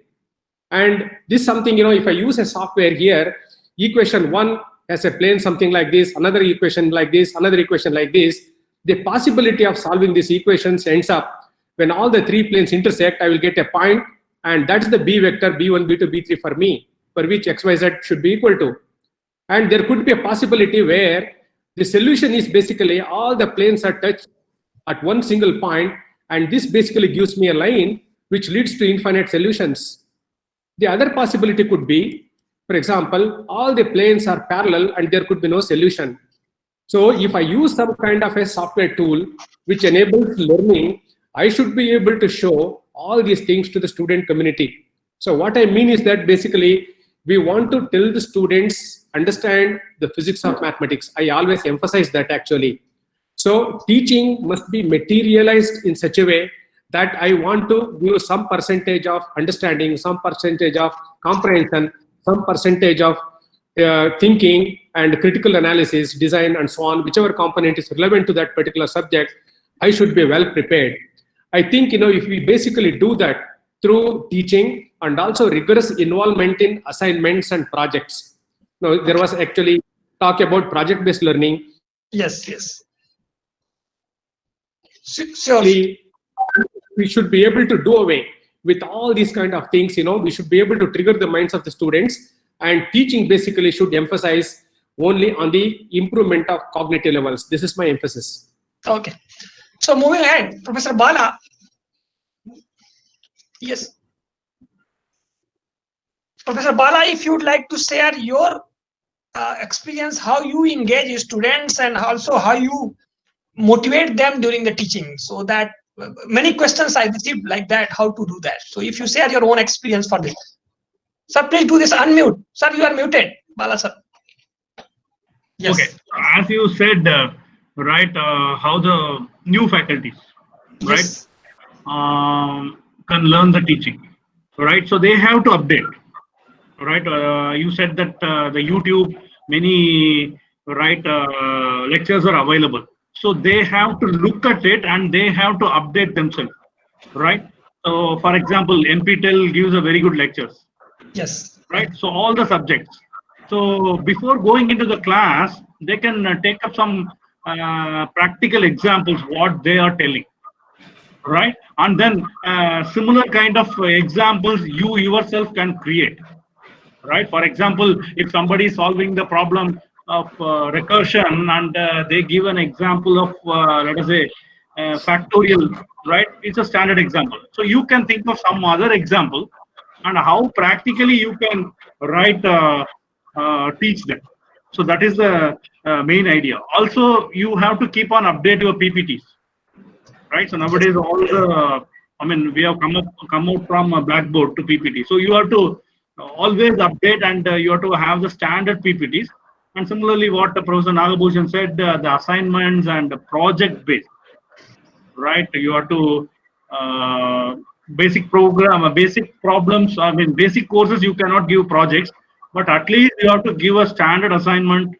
And this something, if I use a software here, equation 1 has a plane something like this, another equation like this, another equation like this. The possibility of solving these equations ends up when all the 3 planes intersect, I will get a point, and that's the B vector B1, B2, B3 for me, for which XYZ should be equal to. And there could be a possibility where the solution is basically all the planes are touched at one single point, and this basically gives me a line which leads to infinite solutions. The other possibility could be, for example, all the planes are parallel and there could be no solution. So if I use some kind of a software tool which enables learning, I should be able to show all these things to the student community. So what I mean is that basically we want to tell the students understand the physics of mathematics. I always emphasize that actually. So teaching must be materialized in such a way that I want to give some percentage of understanding, some percentage of comprehension, some percentage of thinking and critical analysis, design, and so on, whichever component is relevant to that particular subject, I should be well prepared. I think, if we basically do that through teaching and also rigorous involvement in assignments and projects. Now, there was actually talk about project-based learning. Yes. Sure. We should be able to do away with all these kind of things. We should be able to trigger the minds of the students, and teaching basically should emphasize only on the improvement of cognitive levels. This is my emphasis. Okay. So moving ahead, Professor Bala. Yes. Professor Bala, if you'd like to share your experience, how you engage your students and also how you motivate them during the teaching, so that many questions I received like that, how to do that. So if you share your own experience for this. Sir, please do this, unmute. Sir, you are muted, Bala sir. Yes. Okay, as you said, right, how the new faculties, right, Yes. can learn the teaching, right? So they have to update, right? You said that the YouTube, many, right, lectures are available. So they have to look at it and they have to update themselves, right? So for example, NPTEL gives a very good lectures, Yes. right? So all the subjects. So before going into the class, they can take up some practical examples, what they are telling, right? And then similar kind of examples you yourself can create, right? For example, if somebody is solving the problem of recursion and they give an example of, let us say, factorial, right? It's a standard example. So you can think of some other example and how practically you can write, teach them. So that is the main idea. Also, you have to keep on update your PPTs, right? So nowadays, all the, I mean, we have come out from a Blackboard to PPT. So you have to always update and you have to have the standard PPTs. And similarly, what Professor Nagabhushan said, the assignments and the project based, right? You have to basic problems. I mean, basic courses you cannot give projects, but at least you have to give a standard assignment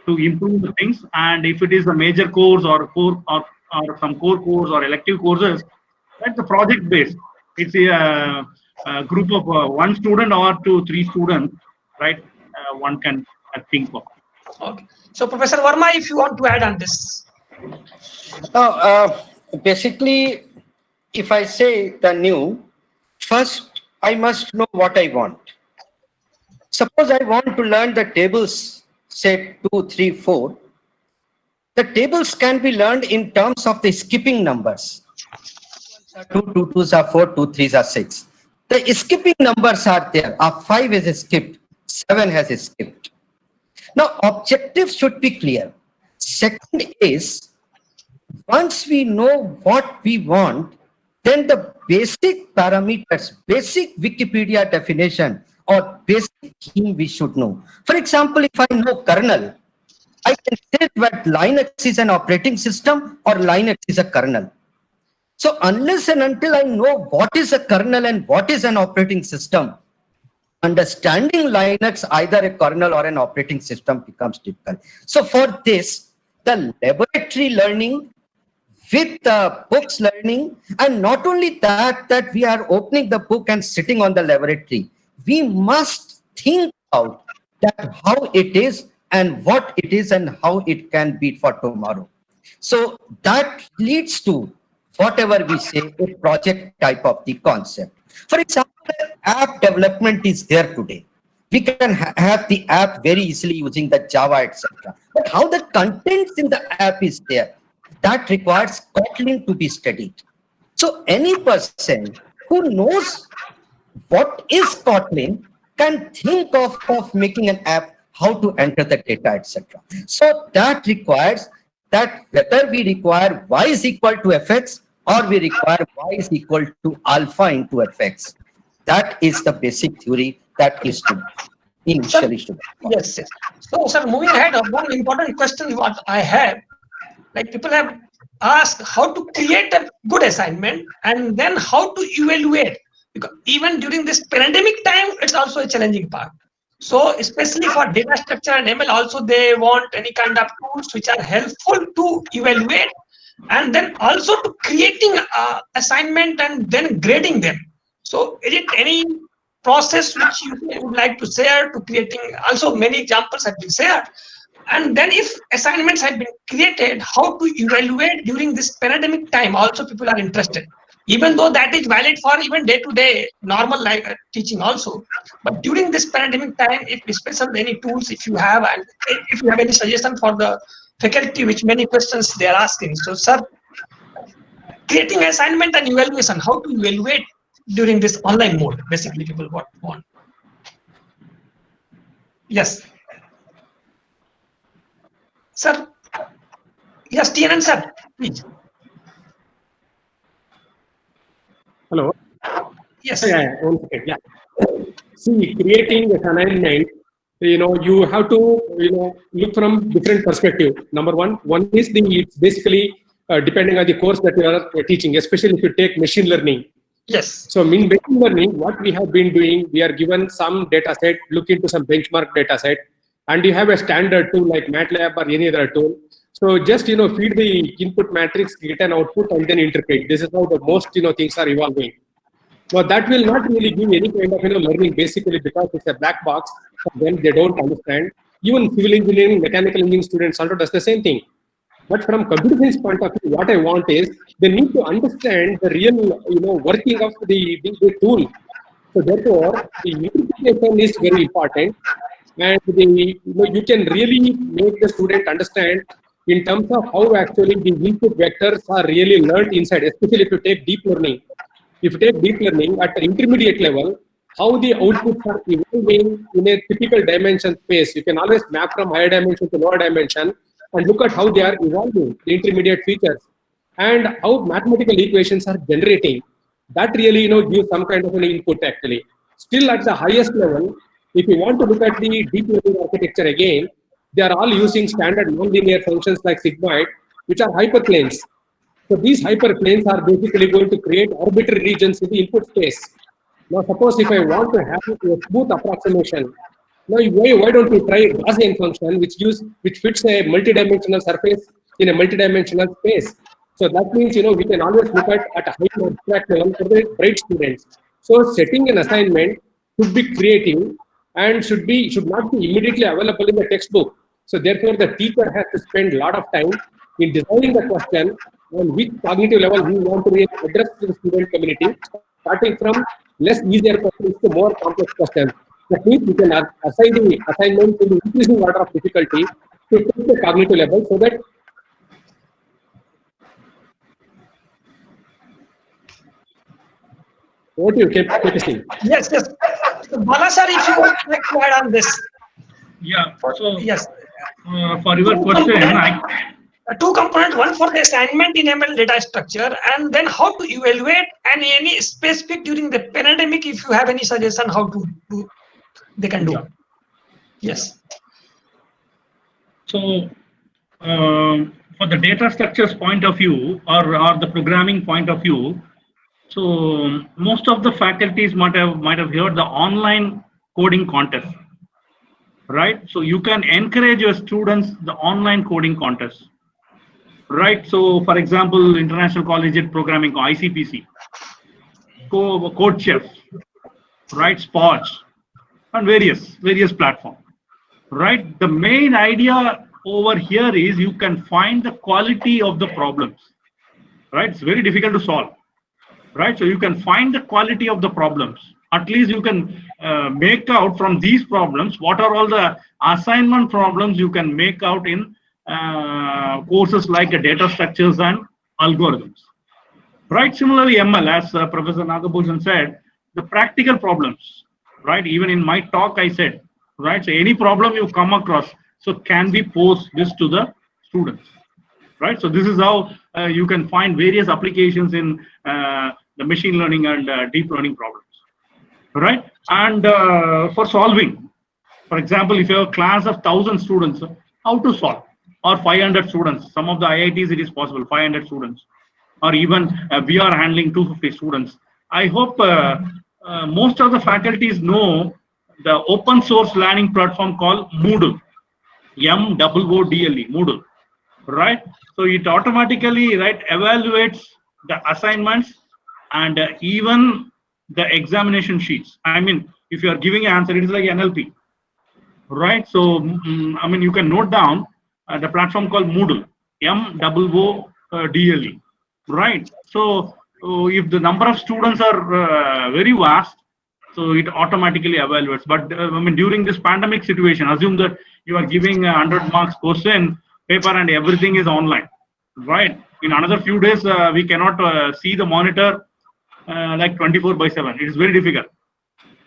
to improve the things. And if it is a major course or some core course or elective courses, that's the project based. It's a group of one student or 2-3 students, right? One can think of. Okay. So Professor Verma, if you want to add on this. Now, basically, if I say the new, first I must know what I want. Suppose I want to learn the tables, say 2, 3, 4. The tables can be learned in terms of the skipping numbers. 2, 2 2s are 4, 2 3s are 6. The skipping numbers are there. 5 is skipped, 7 has skipped. Now, objectives should be clear. Second is, once we know what we want, then the basic parameters, basic Wikipedia definition or basic theme we should know. For example, if I know kernel, I can say that Linux is an operating system or Linux is a kernel. So unless and until I know what is a kernel and what is an operating system, understanding Linux, either a kernel or an operating system, becomes difficult. So for this, the laboratory learning with the books learning, and not only that we are opening the book and sitting on the laboratory, we must think out that how it is and what it is and how it can be for tomorrow. So that leads to whatever we say, a project type of the concept. For example, app development is there today. We can have the app very easily using the Java, etc. But how the contents in the app is there, that requires Kotlin to be studied. So any person who knows what is Kotlin can think of making an app, how to enter the data, etc. So that requires that whether we require y is equal to fx or we require y is equal to alpha into fx. That is the basic theory that is to initially should. Yes, yes. So, sir, moving ahead, one important question what I have, like people have asked how to create a good assignment and then how to evaluate, because even during this pandemic time, it's also a challenging part. So especially for data structure and ML, also they want any kind of tools which are helpful to evaluate, and then also to creating assignment and then grading them. So is it any process which you would like to share to creating? Also many examples have been shared. And then if assignments have been created, how to evaluate during this pandemic time, also people are interested. Even though that is valid for even day-to-day normal teaching also. But during this pandemic time, if especially any tools, if you have, and if you have any suggestion for the faculty, which many questions they are asking. So, sir, creating assignment and evaluation, how to evaluate during this online mode, basically people want. Yes. Sir. Yes, TNN sir, please. Hello. Yes. Yeah, 1 second. Yeah. See, creating an alignment, you have to, look from different perspective. Number one is it's basically depending on the course that you are teaching, especially if you take machine learning. Yes. So in machine learning, what we have been doing, we are given some data set, look into some benchmark data set, and you have a standard tool like MATLAB or any other tool. So just, feed the input matrix, get an output, and then interpret. This is how the most, things are evolving. Now that will not really give any kind of, learning basically because it's a black box. Then they don't understand. Even civil engineering, mechanical engineering students also does the same thing. But from computer science point of view, what I want is they need to understand the real, working of the tool. So therefore, the interpretation is very important, and you can really make the student understand in terms of how actually the input vectors are really learned inside, especially if you take deep learning. If you take deep learning at the intermediate level, how the outputs are evolving in a typical dimension space. You can always map from higher dimension to lower dimension and look at how they are evolving, the intermediate features, and how mathematical equations are generating. That really, gives some kind of an input actually. Still at the highest level, if you want to look at the deep learning architecture again, they are all using standard nonlinear functions like sigmoid, which are hyperplanes. So these hyperplanes are basically going to create arbitrary regions in the input space. Now, suppose if I want to have a smooth approximation, now why don't we try Gaussian function, which fits a multidimensional surface in a multidimensional space? So that means, we can always look at a high abstract level for the bright students. So setting an assignment should be creative and should not be immediately available in the textbook. So therefore, the teacher has to spend a lot of time in designing the question on which cognitive level we want to really address to the student community, starting from less easier questions to more complex questions. That means we can assign the assignment in the increasing order of difficulty to take the cognitive level so that what do you keep focusing? Yes. So Bala sir, if you would like to add on this. Yeah. So Yes. For your question, Two components, one for the assignment in ML data structure, and then how to evaluate, and any specific during the pandemic, if you have any suggestion how to do, they can do. Yeah. Yes. So for the data structures point of view or the programming point of view, so most of the faculties might have heard the online coding contest, right? So you can encourage your students the online coding contest. Right. So, for example, International Collegiate Programming, ICPC, CodeChef, right, Spoj, and various platforms. Right. The main idea over here is you can find the quality of the problems. Right. It's very difficult to solve. Right. So you can find the quality of the problems. At least you can make out from these problems what are all the assignment problems you can make out in courses like data structures and algorithms, right? Similarly, ML, as Professor Nagabhushan said, the practical problems, right? Even in my talk, I said, right? So any problem you come across, so can we pose this to the students, right? So this is how you can find various applications in the machine learning and deep learning problems, right? And for solving, for example, if you have a class of 1,000 students, how to solve? Or 500 students. Some of the IITs it is possible, 500 students, or even we are handling 250 students. I hope most of the faculties know the open source learning platform called Moodle, MOODLE, Moodle, right? So it automatically, right, evaluates the assignments and even the examination sheets. I mean, if you are giving an answer, it is like NLP, right? So I mean, you can note down the platform called Moodle, MOODLE, right? So if the number of students are very vast, so it automatically evaluates. But I mean, during this pandemic situation, assume that you are giving 100 marks question paper and everything is online, right? In another few days, we cannot see the monitor like 24/7. It is very difficult,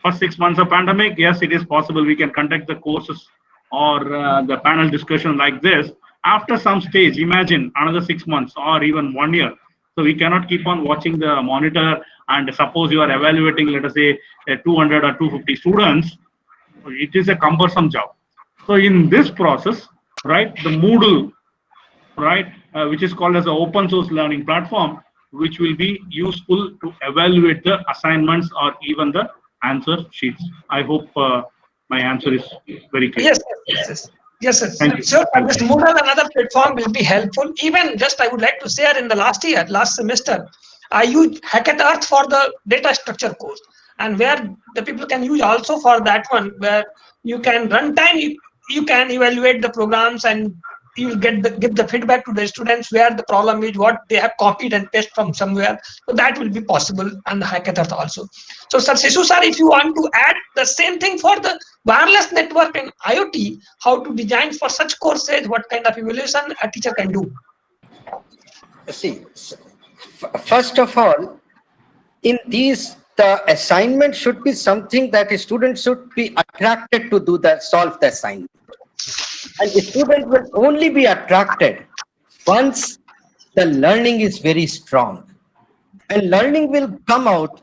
first 6 months of pandemic, yes, it is possible we can conduct the courses or the panel discussion like this. After some stage, imagine another 6 months or even 1 year. So we cannot keep on watching the monitor, and suppose you are evaluating, let us say, 200 or 250 students, it is a cumbersome job. So in this process, right, the Moodle, right, which is called as an open source learning platform, which will be useful to evaluate the assignments or even the answer sheets. I hope my answer is very clear. Yes, sir. Thank you. So this Moodle, another platform, will be helpful. Even just I would like to share, in the last semester, I used Hackathon for the data structure course, and where the people can use also for that one, where you can runtime, you can evaluate the programs, and you will give the feedback to the students where the problem is, what they have copied and pasted from somewhere. So that will be possible on the Hackathon also. So Sir Sishu sir, if you want to add the same thing for the wireless network and IoT, how to design for such courses, what kind of evaluation a teacher can do? See, first of all, in these, the assignment should be something that a student should be attracted to solve the assignment. And the student will only be attracted once the learning is very strong. And learning will come out,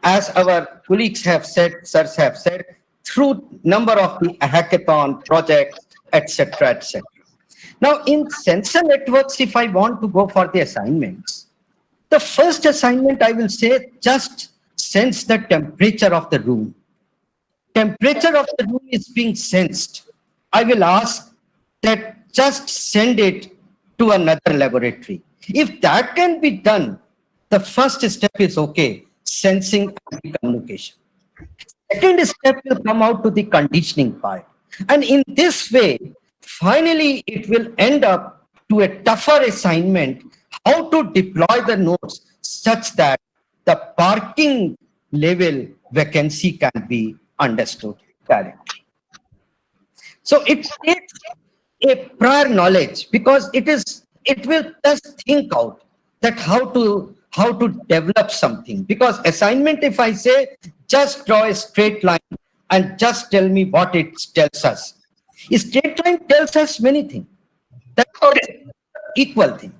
as our colleagues have said, sirs have said, through number of the hackathon projects, etc., etc. Now, in sensor networks, if I want to go for the assignments, the first assignment I will say, just sense the temperature of the room. Temperature of the room is being sensed. I will ask that just send it to another laboratory. If that can be done, the first step is okay, sensing and communication. Second step will come out to the conditioning part. And in this way, finally, it will end up to a tougher assignment, how to deploy the nodes such that the parking level vacancy can be understood correctly. So it takes a prior knowledge, because it will just think out that how to develop something. Because assignment, if I say just draw a straight line and just tell me what it tells us, a straight line tells us many things. That's okay. Equal thing.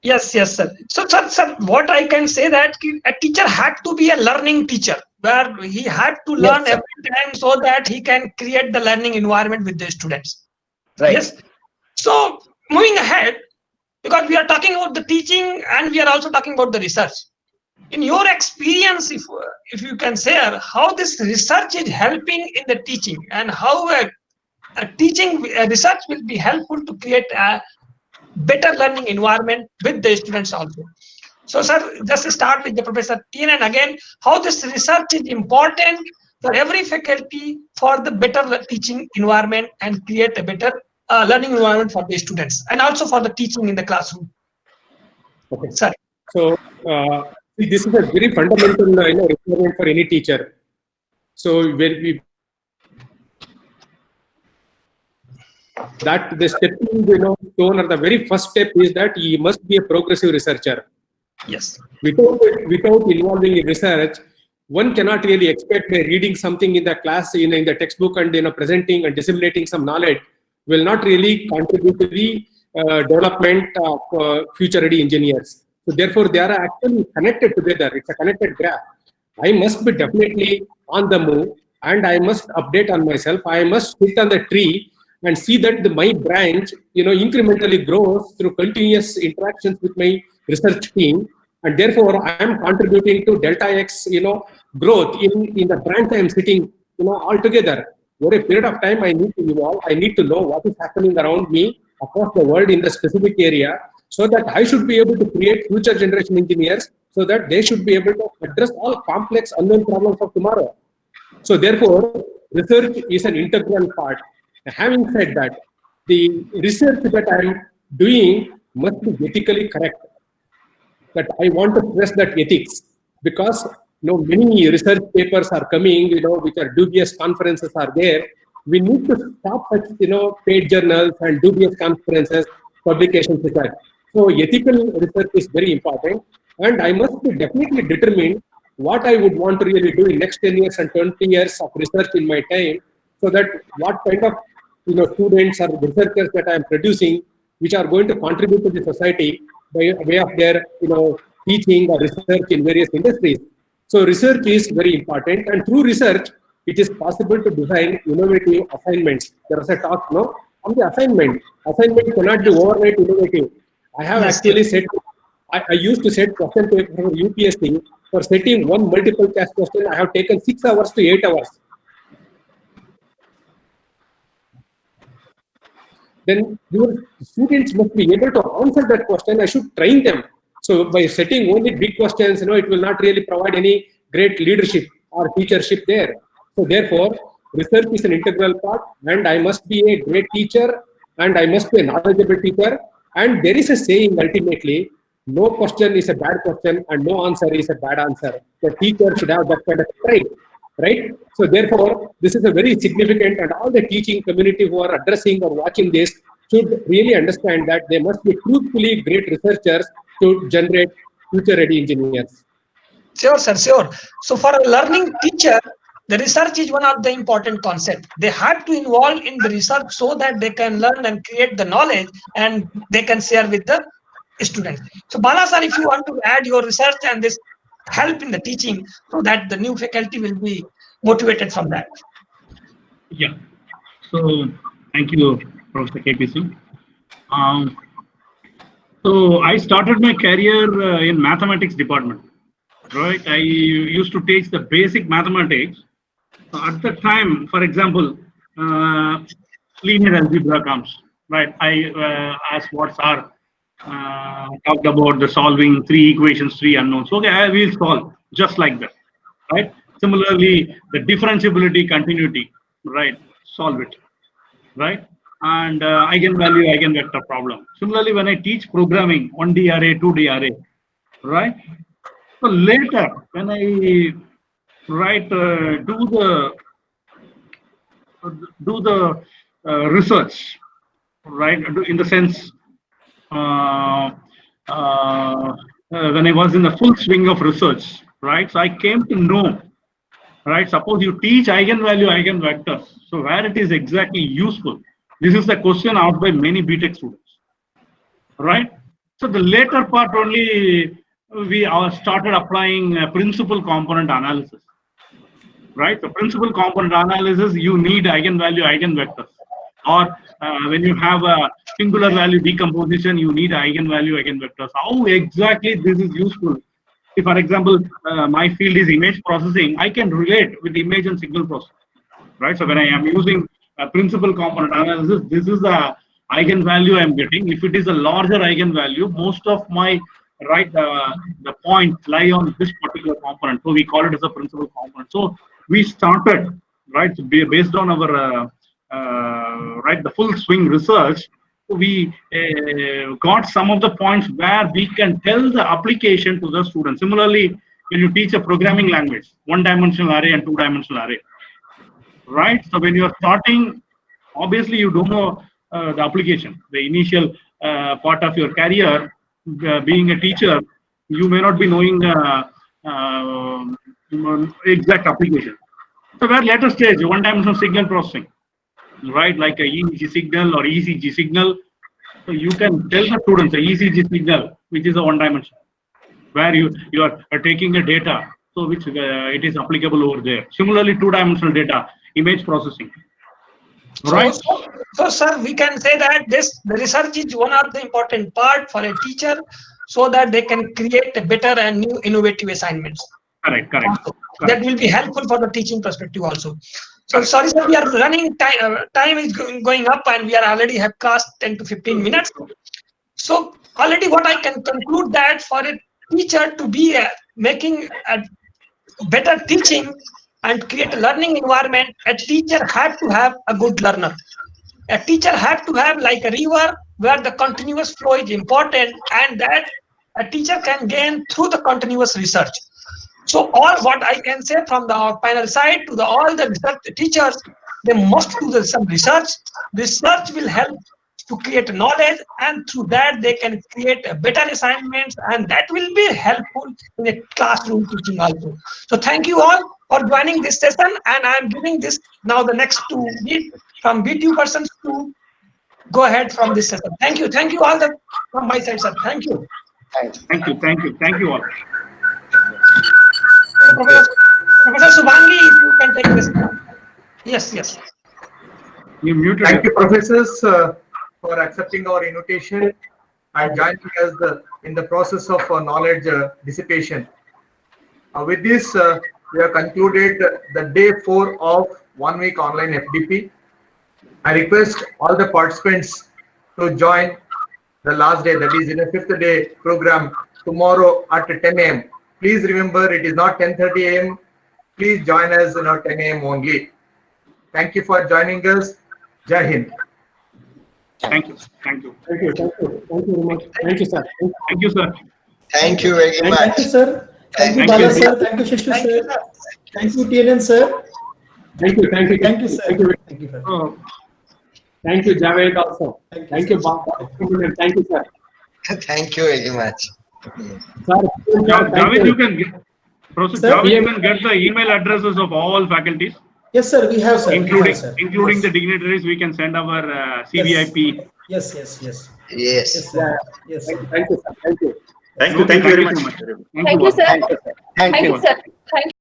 Yes, sir. So, sir, what I can say that a teacher had to be a learning teacher, where he had to learn every time so that he can create the learning environment with the students. Right. Yes. So, moving ahead, because we are talking about the teaching and we are also talking about the research. In your experience, if you can share how this research is helping in the teaching, and how a teaching research will be helpful to create a better learning environment with the students also. So, sir, just start with the Professor Tien, and again, how this research is important for every faculty for the better teaching environment and create a better learning environment for the students, and also for the teaching in the classroom. Okay. Sorry. So this is a very fundamental requirement for any teacher. So when that the stepping stone, or the very first step, is that he must be a progressive researcher. Yes. Without involving in research, one cannot really expect by reading something in the class, in the textbook, and presenting and disseminating some knowledge will not really contribute to the development of future-ready engineers. So therefore, they are actually connected together. It's a connected graph. I must be definitely on the move, and I must update on myself. I must sit on the tree and see that my branch, incrementally grows through continuous interactions with my research team, and therefore I am contributing to delta X, growth in the branch I am sitting, all together. Over a period of time, I need to evolve. I need to know what is happening around me across the world in the specific area, so that I should be able to create future generation engineers, so that they should be able to address all complex unknown problems of tomorrow. So therefore, research is an integral part. Having said that, the research that I am doing must be ethically correct. That I want to stress that ethics, because many research papers are coming, which are dubious conferences are there. We need to stop such, paid journals and dubious conferences, publications, etc. So ethical research is very important, and I must be definitely determined what I would want to really do in next 10 years and 20 years of research in my time, so that what kind of students or researchers that I am producing, which are going to contribute to the society by way of their teaching or research in various industries. So research is very important, and through research, it is possible to design innovative assignments. There is a talk on the assignment. Assignment cannot be overnight innovative. I have actually set, I used to set question paper for UPSC. For setting one multiple choice question, I have taken 6 hours to 8 hours. Then your students must be able to answer that question. I should train them. So by setting only big questions, it will not really provide any great leadership or teachership there. So therefore, research is an integral part, and I must be a great teacher, and I must be a knowledgeable teacher. And there is a saying ultimately, no question is a bad question and no answer is a bad answer. The teacher should have that kind of pride, right? So therefore, this is a very significant, and all the teaching community who are addressing or watching this should really understand that they must be truthfully great researchers to generate future-ready engineers. Sure, sir, sure. So for a learning teacher, the research is one of the important concepts. They have to involve in the research so that they can learn and create the knowledge and they can share with the students. So Bala sir, if you want to add your research and this help in the teaching so that the new faculty will be motivated from that. Yeah. So thank you, Professor KPC. So I started my career in mathematics department. Right, I used to teach the basic mathematics. At the time, for example, linear algebra comes. Right, I asked what are talked about the solving 3 equations, 3 unknowns. Okay, I will solve just like that. Right. Similarly, the differentiability, continuity. Right, solve it. Right, and eigenvalue, eigenvector problem. Similarly, when I teach programming, 1D array, 2D array. Right. So later, when I do the research, right? In the sense, when I was in the full swing of research, right? So I came to know, right? Suppose you teach eigenvalue, eigenvectors. So where it is exactly useful? This is the question asked by many BTech students, right? So the later part only. We started applying principal component analysis, right? The principal component analysis, you need eigenvalue, eigenvectors, or when you have a singular value decomposition, you need eigenvalue, eigenvectors. How exactly this is useful? If, for example, my field is image processing, I can relate with image and signal processing, right? So when I am using principal component analysis, this is the eigenvalue I'm getting. If it is a larger eigenvalue, most of my the points lie on this particular component, so we call it as a principal component. So we started based on our the full swing research. We got some of the points where we can tell the application to the student. Similarly, when you teach a programming language, 1-dimensional array and 2-dimensional array, right? So when you are starting, obviously you don't know the application, the initial part of your career. Being a teacher, you may not be knowing exact application. So we're later stage, 1-dimensional signal processing, right? Like a EEG signal or ECG signal. So you can tell the students a ECG signal, which is a 1-dimensional, where you are taking a data, so which it is applicable over there. Similarly, 2-dimensional data, image processing. Right. So, sir, we can say that the research is one of the important part for a teacher, so that they can create a better and new innovative assignments. Correct. That will be helpful for the teaching perspective also. So, sorry, sir, we are running time. Time is going up, and we are already have crossed 10 to 15 minutes. So, already, what I can conclude that for a teacher to be making a better teaching and create a learning environment, a teacher had to have a good learner. A teacher had to have like a river where the continuous flow is important, and that a teacher can gain through the continuous research. So all what I can say from the panel side to all the research teachers, they must do some research. Research will help to create knowledge, and through that they can create better assignments, and that will be helpful in a classroom teaching also. So thank you all for joining this session, and I am giving this now the next two from VTU persons to go ahead from this session. Thank you all from my side, sir. Thank you. Thank you all. Professor Subhangi, if you can take this. Yes. You muted. Thank you, professors, for accepting our invitation and joining us in the process of knowledge dissipation. With this, we have concluded the day 4 of 1 week online FDP. I request all the participants to join the last day, that is in the 5th day program tomorrow at 10 a.m. Please remember, it is not 10:30 a.m. Please join us 10 a.m. only. Thank you for joining us. Jai Hind. Thank you. Thank you very much. Thank you, sir. Thank you, sir. Thank you very much. Thank you, sir. Thank you, Thank you. Bala sir. Thank you, Shishu sir. Thank you, TNN sir. Thank you, sir. Thank you, sir. Oh, thank you, Javed also. Thank you, Bob. Thank you, sir. Thank you very much. Sir, Javed, you can get, Professor Sir? Javed, you can get the email addresses of all faculties, Yes, sir. We have, sir. We including have, sir. including the Yes. dignitaries. We can send our CVIP. Yes. Yes. Yes, sir. Yes, sir. Thank you, sir. Thank you. Thank you very much. Thank you, sir. Thank you. Thank you, sir. Thank you.